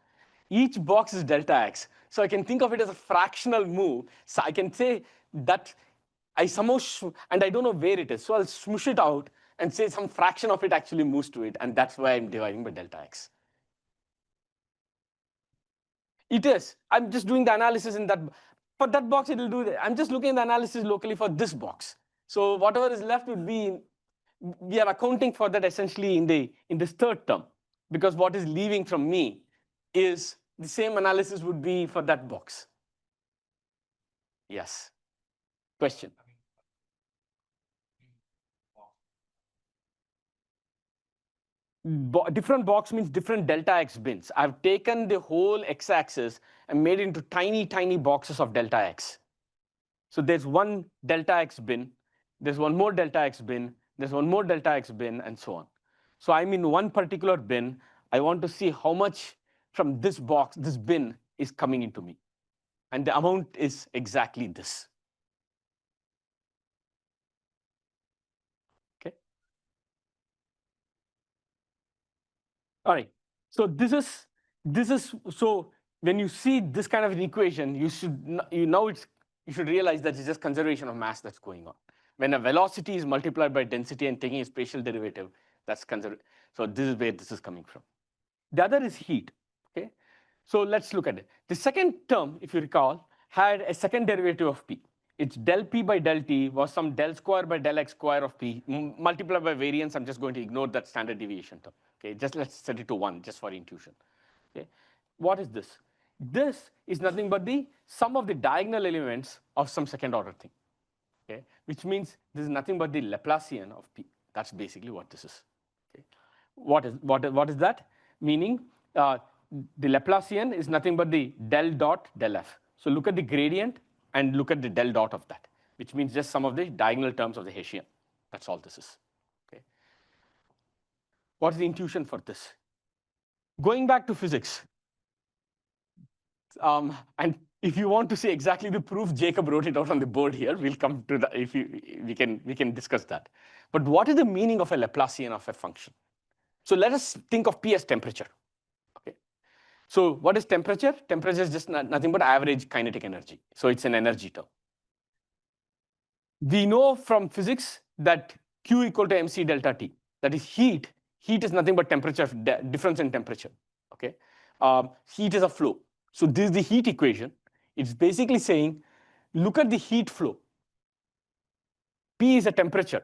Each box is delta x. So I can think of it as a fractional move. So I can say that I somehow, and I don't know where it is. So I'll smush it out and say some fraction of it actually moves to it. And that's why I'm dividing by delta x. It is. I'm just doing the analysis in that. For that box, it will do that. I'm just looking at the analysis locally for this box. So whatever is left would be, we are accounting for that essentially in this third term. Because what is leaving from me is the same analysis would be for that box. Yes. Question. Different box means different delta x bins. I've taken the whole x-axis and made it into tiny, tiny boxes of delta x. So there's one delta x bin, there's one more delta x bin, there's one more delta x bin, and so on. So I'm in one particular bin. I want to see how much from this box, this bin, is coming into me. And the amount is exactly this. Okay. All right. So this is so when you see this kind of an equation, you should realize that it's just conservation of mass that's going on. When a velocity is multiplied by density and taking a spatial derivative, that's conservation. So this is where this is coming from. The other is heat. Okay. So let's look at it. The second term, if you recall, had a second derivative of p. It's del p by del t was some del square by del x square of p multiplied by variance. I'm just going to ignore that standard deviation term. Okay, just let's set it to 1 just for intuition. Okay, what is this? This is nothing but the sum of the diagonal elements of some second order thing. Okay, which means this is nothing but the Laplacian of p. That's basically what this is. Okay, what is that? Meaning the Laplacian is nothing but the del dot del f. So look at the gradient and look at the del dot of that, which means just some of the diagonal terms of the Hessian. That's all this is. Okay. What is the intuition for this? Going back to physics, and if you want to see exactly the proof, Jacob wrote it out on the board here. We'll come to that. We can discuss that. But what is the meaning of a Laplacian of a function? So let us think of P as temperature. Okay. So what is temperature? Temperature is just nothing but average kinetic energy. So it's an energy term. We know from physics that Q equal to mc delta T. That is heat. Heat is nothing but temperature, difference in temperature. Okay. Heat is a flow. So this is the heat equation. It's basically saying, look at the heat flow. P is a temperature.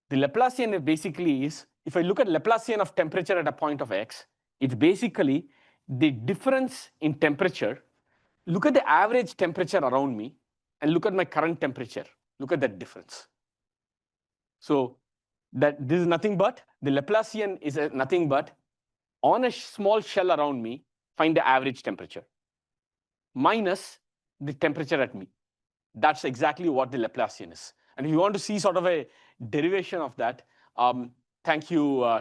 The Laplacian basically is, if I look at Laplacian of temperature at a point of x, it's basically the difference in temperature. Look at the average temperature around me and look at my current temperature. Look at that difference. So that this is nothing but, the Laplacian is nothing but, on a small shell around me, find the average temperature minus the temperature at me. That's exactly what the Laplacian is. And if you want to see sort of a derivation of that, thank you,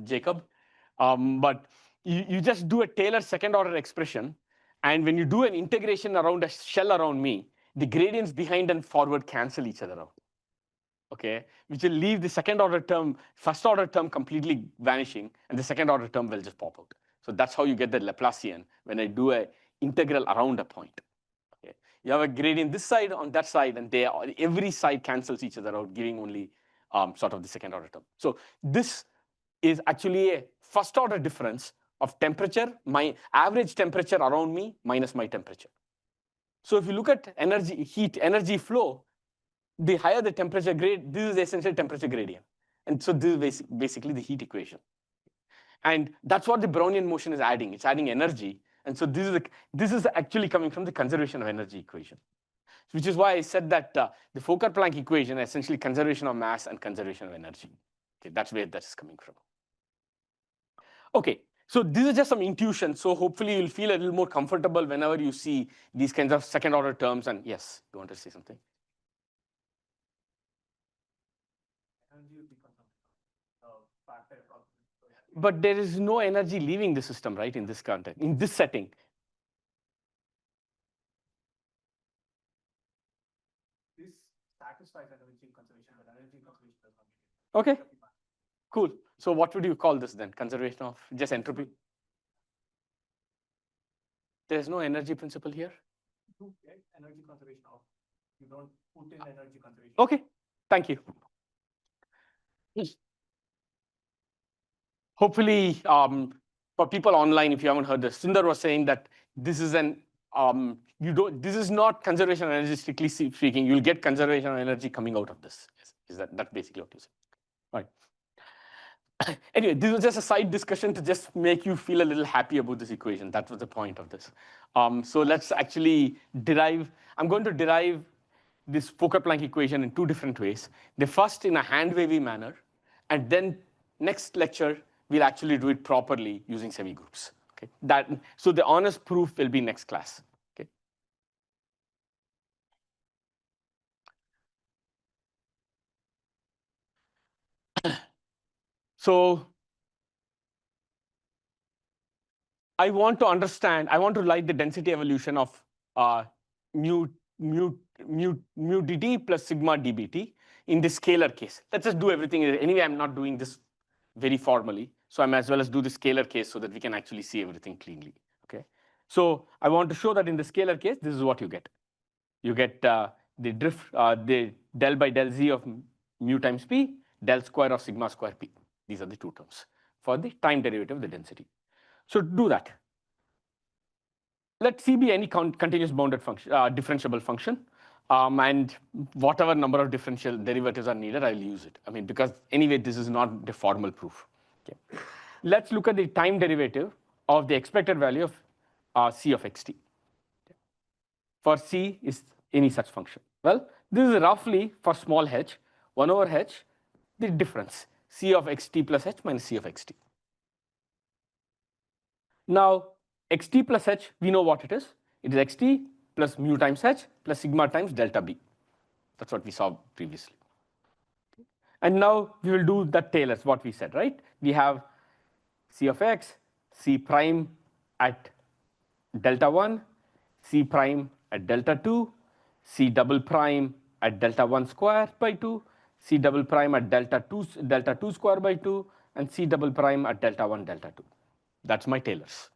Jacob. But you just do a Taylor second order expression. And when you do an integration around a shell around me, the gradients behind and forward cancel each other out. okay, which will leave the second order term, first order term completely vanishing, and the second order term will just pop out. So that's how you get the Laplacian when I do a integral around a point. Okay. You have a gradient this side on that side, and they are, every side cancels each other out, giving only sort of the second order term. So this is actually a first order difference of temperature, my average temperature around me minus my temperature. So if you look at energy, heat, energy flow, the higher the temperature grade, this is the essential temperature gradient. And so this is basically the heat equation. And that's what the Brownian motion is adding. It's adding energy. And so this is actually coming from the conservation of energy equation, which is why I said that the Fokker-Planck equation is essentially conservation of mass and conservation of energy. Okay, that's where that is coming from. Okay, so this is just some intuition. So hopefully you'll feel a little more comfortable whenever you see these kinds of second order terms. And yes, you want to say something? Energy would be factor of. But there is no energy leaving the system, right, in this context, in this setting. This satisfies energy conservation, but energy conservation does not. Okay, cool. So what would you call this then? Conservation of just entropy? There's no energy principle here? You get energy conservation off. You don't put in energy conservation. Okay, thank you. Hopefully, for people online, if you haven't heard this, Sundar was saying that this is an this is not conservation of energy strictly speaking. You'll get conservation of energy coming out of this. Is that's basically what you said? Right. Anyway, this was just a side discussion to just make you feel a little happy about this equation. That was the point of this. So let's actually derive. I'm going to derive this Fokker-Planck equation in two different ways. The first in a hand-wavy manner, and then next lecture we'll actually do it properly using semigroups. Okay. So the honest proof will be next class. Okay. So I want to understand, I want to write the density evolution of mu dt plus sigma dbt in the scalar case. Let's just do everything. Anyway, I'm not doing this very formally, so I might as well as do the scalar case so that we can actually see everything cleanly. Okay. So I want to show that in the scalar case, this is what you get. You get the drift, the del by del z of mu times p, del square of sigma square p. These are the two terms for the time derivative of the density. So to do that, let C be any continuous bounded function, differentiable function, and whatever number of differential derivatives are needed, I'll use it. I mean, because anyway, this is not the formal proof. Okay. Let's look at the time derivative of the expected value of C of xt. For C is any such function. Well, this is roughly for small h, 1 over h, the difference, C of xt plus h minus C of xt. Now, xt plus h, we know what it is. It is xt plus mu times h plus sigma times delta b. That's what we saw previously. And now we will do that Taylor's, what we said, right? We have C of x, C prime at delta 1, C prime at delta 2, C double prime at delta 1 square by 2, C double prime at delta 2 square by 2, and C double prime at delta 1 delta 2. That's my Taylor's.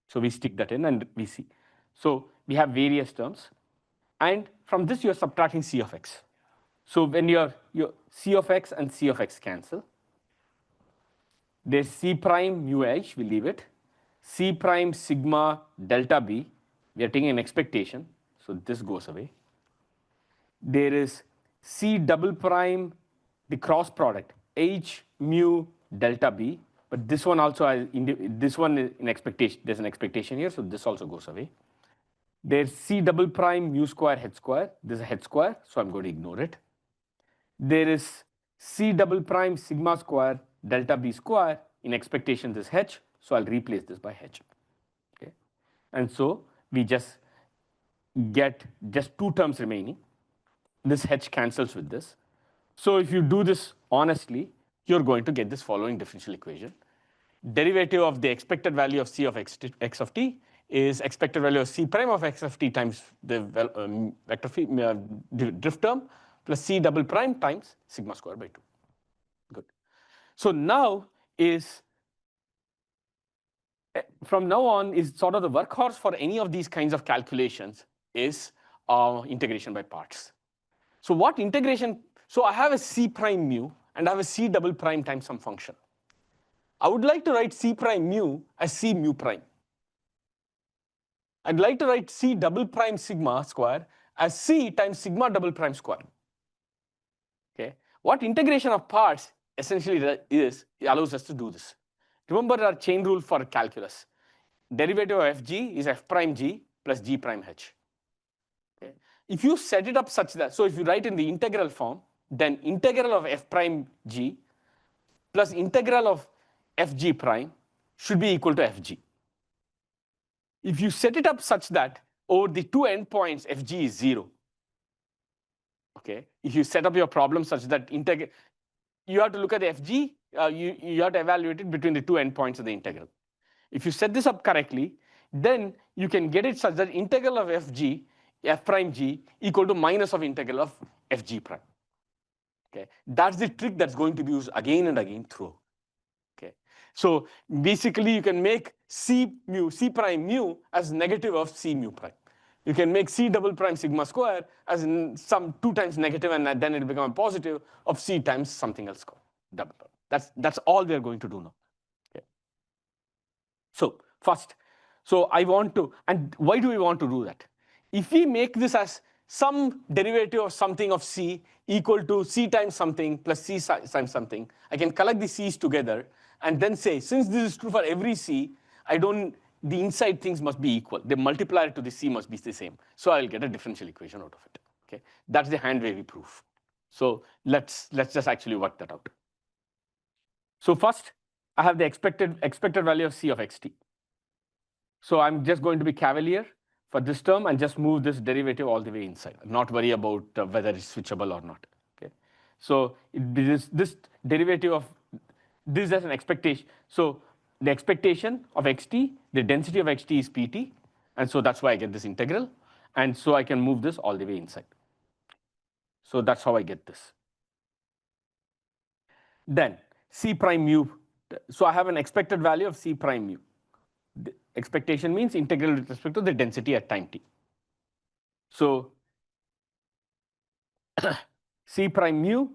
So we stick that in and we see. So we have various terms. And from this, you're subtracting C of x. So when your C of x and C of x cancel, there's C prime mu h, we leave it. C prime sigma delta b, we are taking an expectation. So this goes away. There is C double prime, the cross product, h mu delta b. But this one also, this one is in expectation. There's an expectation here, so this also goes away. There's C double prime mu square h square. This is a h square, so I'm going to ignore it. There is C double prime sigma square delta b square. In expectation, this h, so I'll replace this by h. Okay, and so we just get just two terms remaining. This h cancels with this. So if you do this honestly, you're going to get this following differential equation. Derivative of the expected value of C of x of t is expected value of C prime of x of t times the vector drift term plus C double prime times sigma square by 2. Good. So now from now on is sort of the workhorse for any of these kinds of calculations is integration by parts. So what integration? So I have a C prime mu and I have a C double prime times some function. I would like to write C prime mu as C mu prime. I'd like to write C double prime sigma square as C times sigma double prime square. Okay. What integration of parts essentially is, it allows us to do this. Remember our chain rule for calculus. Derivative of fg is f prime g plus g prime h. Okay. If you set it up such that, so if you write in the integral form, then integral of f prime g plus integral of fg prime should be equal to fg. If you set it up such that over the two endpoints fg is 0, okay, if you set up your problem such that you have to look at the fg, you have to evaluate it between the two endpoints of the integral. If you set this up correctly, then you can get it such that integral of fg, f prime g, equal to minus of integral of fg prime. Okay, that's the trick that's going to be used again and again through. Okay, so basically you can make C prime mu as negative of C mu prime. You can make C double prime sigma square as some 2 times negative, and then it will become a positive of C times something else called double. That's all we are going to do now. Okay. So first, so I want to, and why do we want to do that? If we make this as some derivative of something of C equal to C times something plus C times something, I can collect the C's together and then say, since this is true for every C, the inside things must be equal. The multiplier to the C must be the same. So I'll get a differential equation out of it. Okay, that's the hand wavy proof. So let's just actually work that out. So first, I have the expected value of C of xt. So I'm just going to be cavalier for this term and just move this derivative all the way inside, not worry about whether it's switchable or not. Okay, so this derivative of this is an expectation. So the expectation of xt, the density of xt is pt, and so that's why I get this integral, and so I can move this all the way inside. So that's how I get this. Then C prime mu. So I have an expected value of C prime mu. The expectation means integral with respect to the density at time t. So C prime mu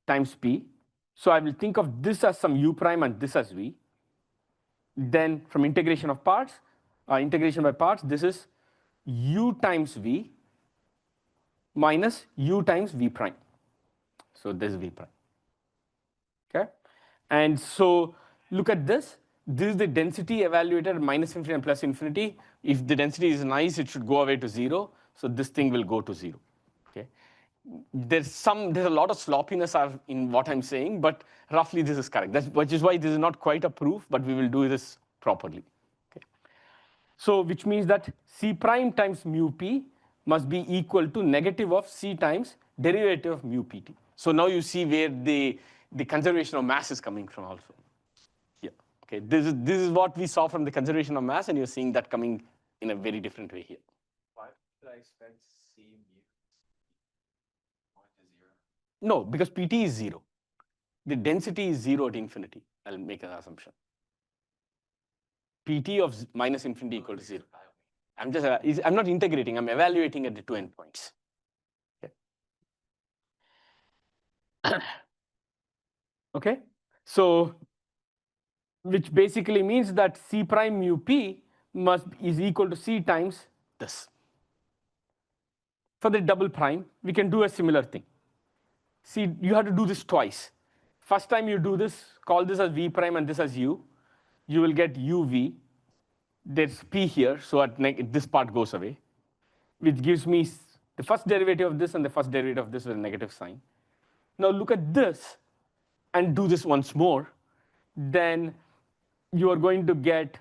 times p. So I will think of this as some u prime and this as v. Then from integration of parts, integration by parts, this is u times v minus u times v prime. So this is v prime. Okay, and so look at this. This is the density evaluated at minus infinity and plus infinity. If the density is nice, it should go away to 0. So this thing will go to 0. Okay, there's a lot of sloppiness in what I'm saying, but roughly this is correct. Which is why this is not quite a proof, but we will do this properly. Okay, so which means that C prime times mu p must be equal to negative of C times derivative of mu pt. So now you see where the conservation of mass is coming from also. Yeah. Okay. This is what we saw from the conservation of mass, and you're seeing that coming in a very different way here. Why should I expect C mu point to 0? No, because pt is 0. The density is 0 at infinity. I'll make an assumption. Pt of minus infinity equal to 0. I'm not integrating. I'm evaluating at the two endpoints. Okay. Okay. So, which basically means that C prime mu p is equal to C times this. For the double prime, we can do a similar thing. See, you have to do this twice. First time you do this, call this as v prime and this as u. You will get uv. There's p here, so this part goes away, which gives me the first derivative of this and the first derivative of this with a negative sign. Now look at this and do this once more. Then you are going to get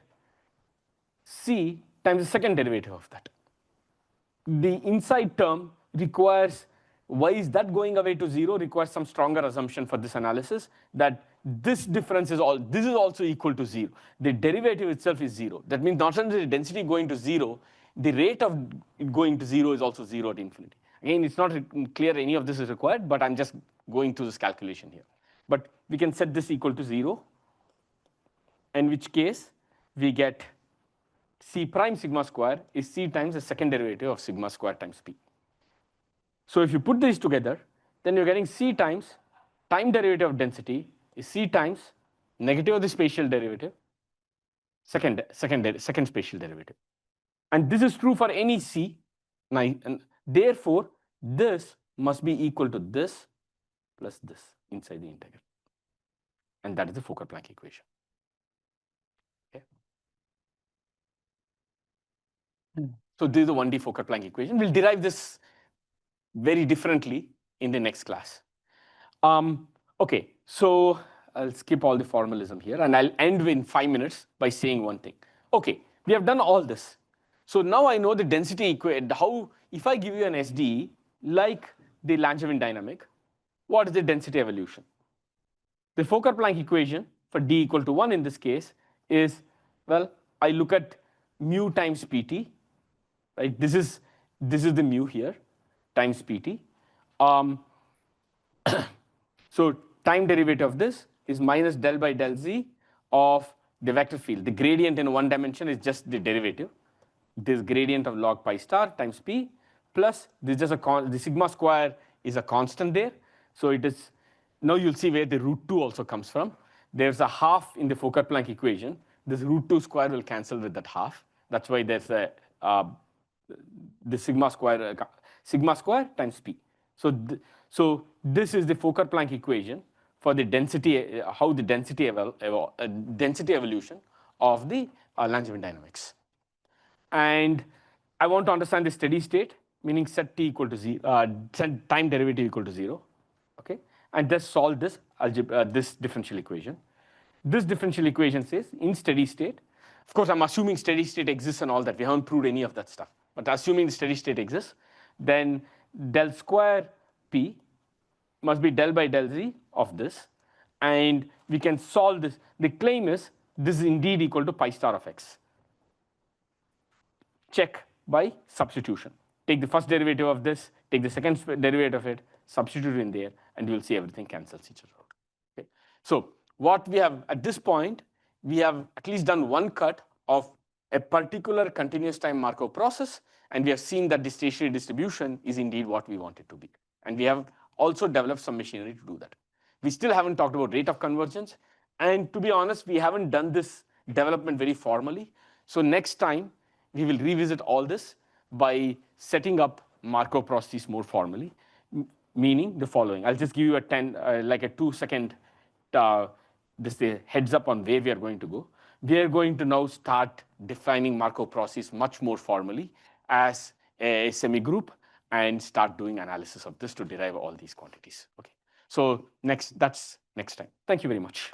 c times the second derivative of that. The inside term requires, why is that going away to 0? Requires some stronger assumption for this analysis that this difference is also equal to 0. The derivative itself is 0. That means not only the density going to 0, the rate of going to 0 is also 0 at infinity. Again, it's not clear any of this is required, but I'm just going through this calculation here. But we can set this equal to 0, in which case we get C prime sigma square is C times the second derivative of sigma square times P. So if you put these together, then you're getting C times time derivative of density is C times negative of the spatial derivative, second spatial derivative. And this is true for any C, and therefore this must be equal to this plus this inside the integral. And that is the Fokker-Planck equation. Okay. So this is the 1D Fokker-Planck equation. We'll derive this very differently in the next class. Okay, so I'll skip all the formalism here, and I'll end in 5 minutes by saying one thing. Okay, we have done all this. So now I know the density equation. How, if I give you an SDE like the Langevin dynamic, what is the density evolution? The Fokker-Planck equation for d equal to 1 in this case is, well, I look at mu times pt, right? This is the mu here times pt. So time derivative of this is minus del by del z of the vector field. The gradient in one dimension is just the derivative. This gradient of log pi star times p plus this is just the sigma square is a constant there. So it is, now you'll see where the root 2 also comes from. There's a half in the Fokker-Planck equation. This root 2 square will cancel with that half. That's why there's a the sigma square times p. So this is the Fokker-Planck equation for the density, how the density evolution of the Langevin dynamics. And I want to understand the steady state, meaning set t equal to 0, set time derivative equal to 0. Okay, and just solve this this differential equation. This differential equation says in steady state. Of course, I'm assuming steady state exists and all that. We haven't proved any of that stuff. But assuming the steady state exists, then del square p must be del by del z of this. And we can solve this. The claim is this is indeed equal to pi star of x. Check by substitution. Take the first derivative of this, take the second derivative of it, substitute in there, and you'll see everything cancels each other out. Okay. So what we have at this point, we have at least done one cut of a particular continuous time Markov process, and we have seen that the stationary distribution is indeed what we want it to be. And we have also developed some machinery to do that. We still haven't talked about rate of convergence, and to be honest, we haven't done this development very formally. So next time, we will revisit all this by setting up Markov processes more formally, meaning the following. I'll just give you a like a 2-second heads up on where we are going to go. We are going to now start defining Markov processes much more formally as a semi-group and start doing analysis of this to derive all these quantities. Okay. So that's next time. Thank you very much.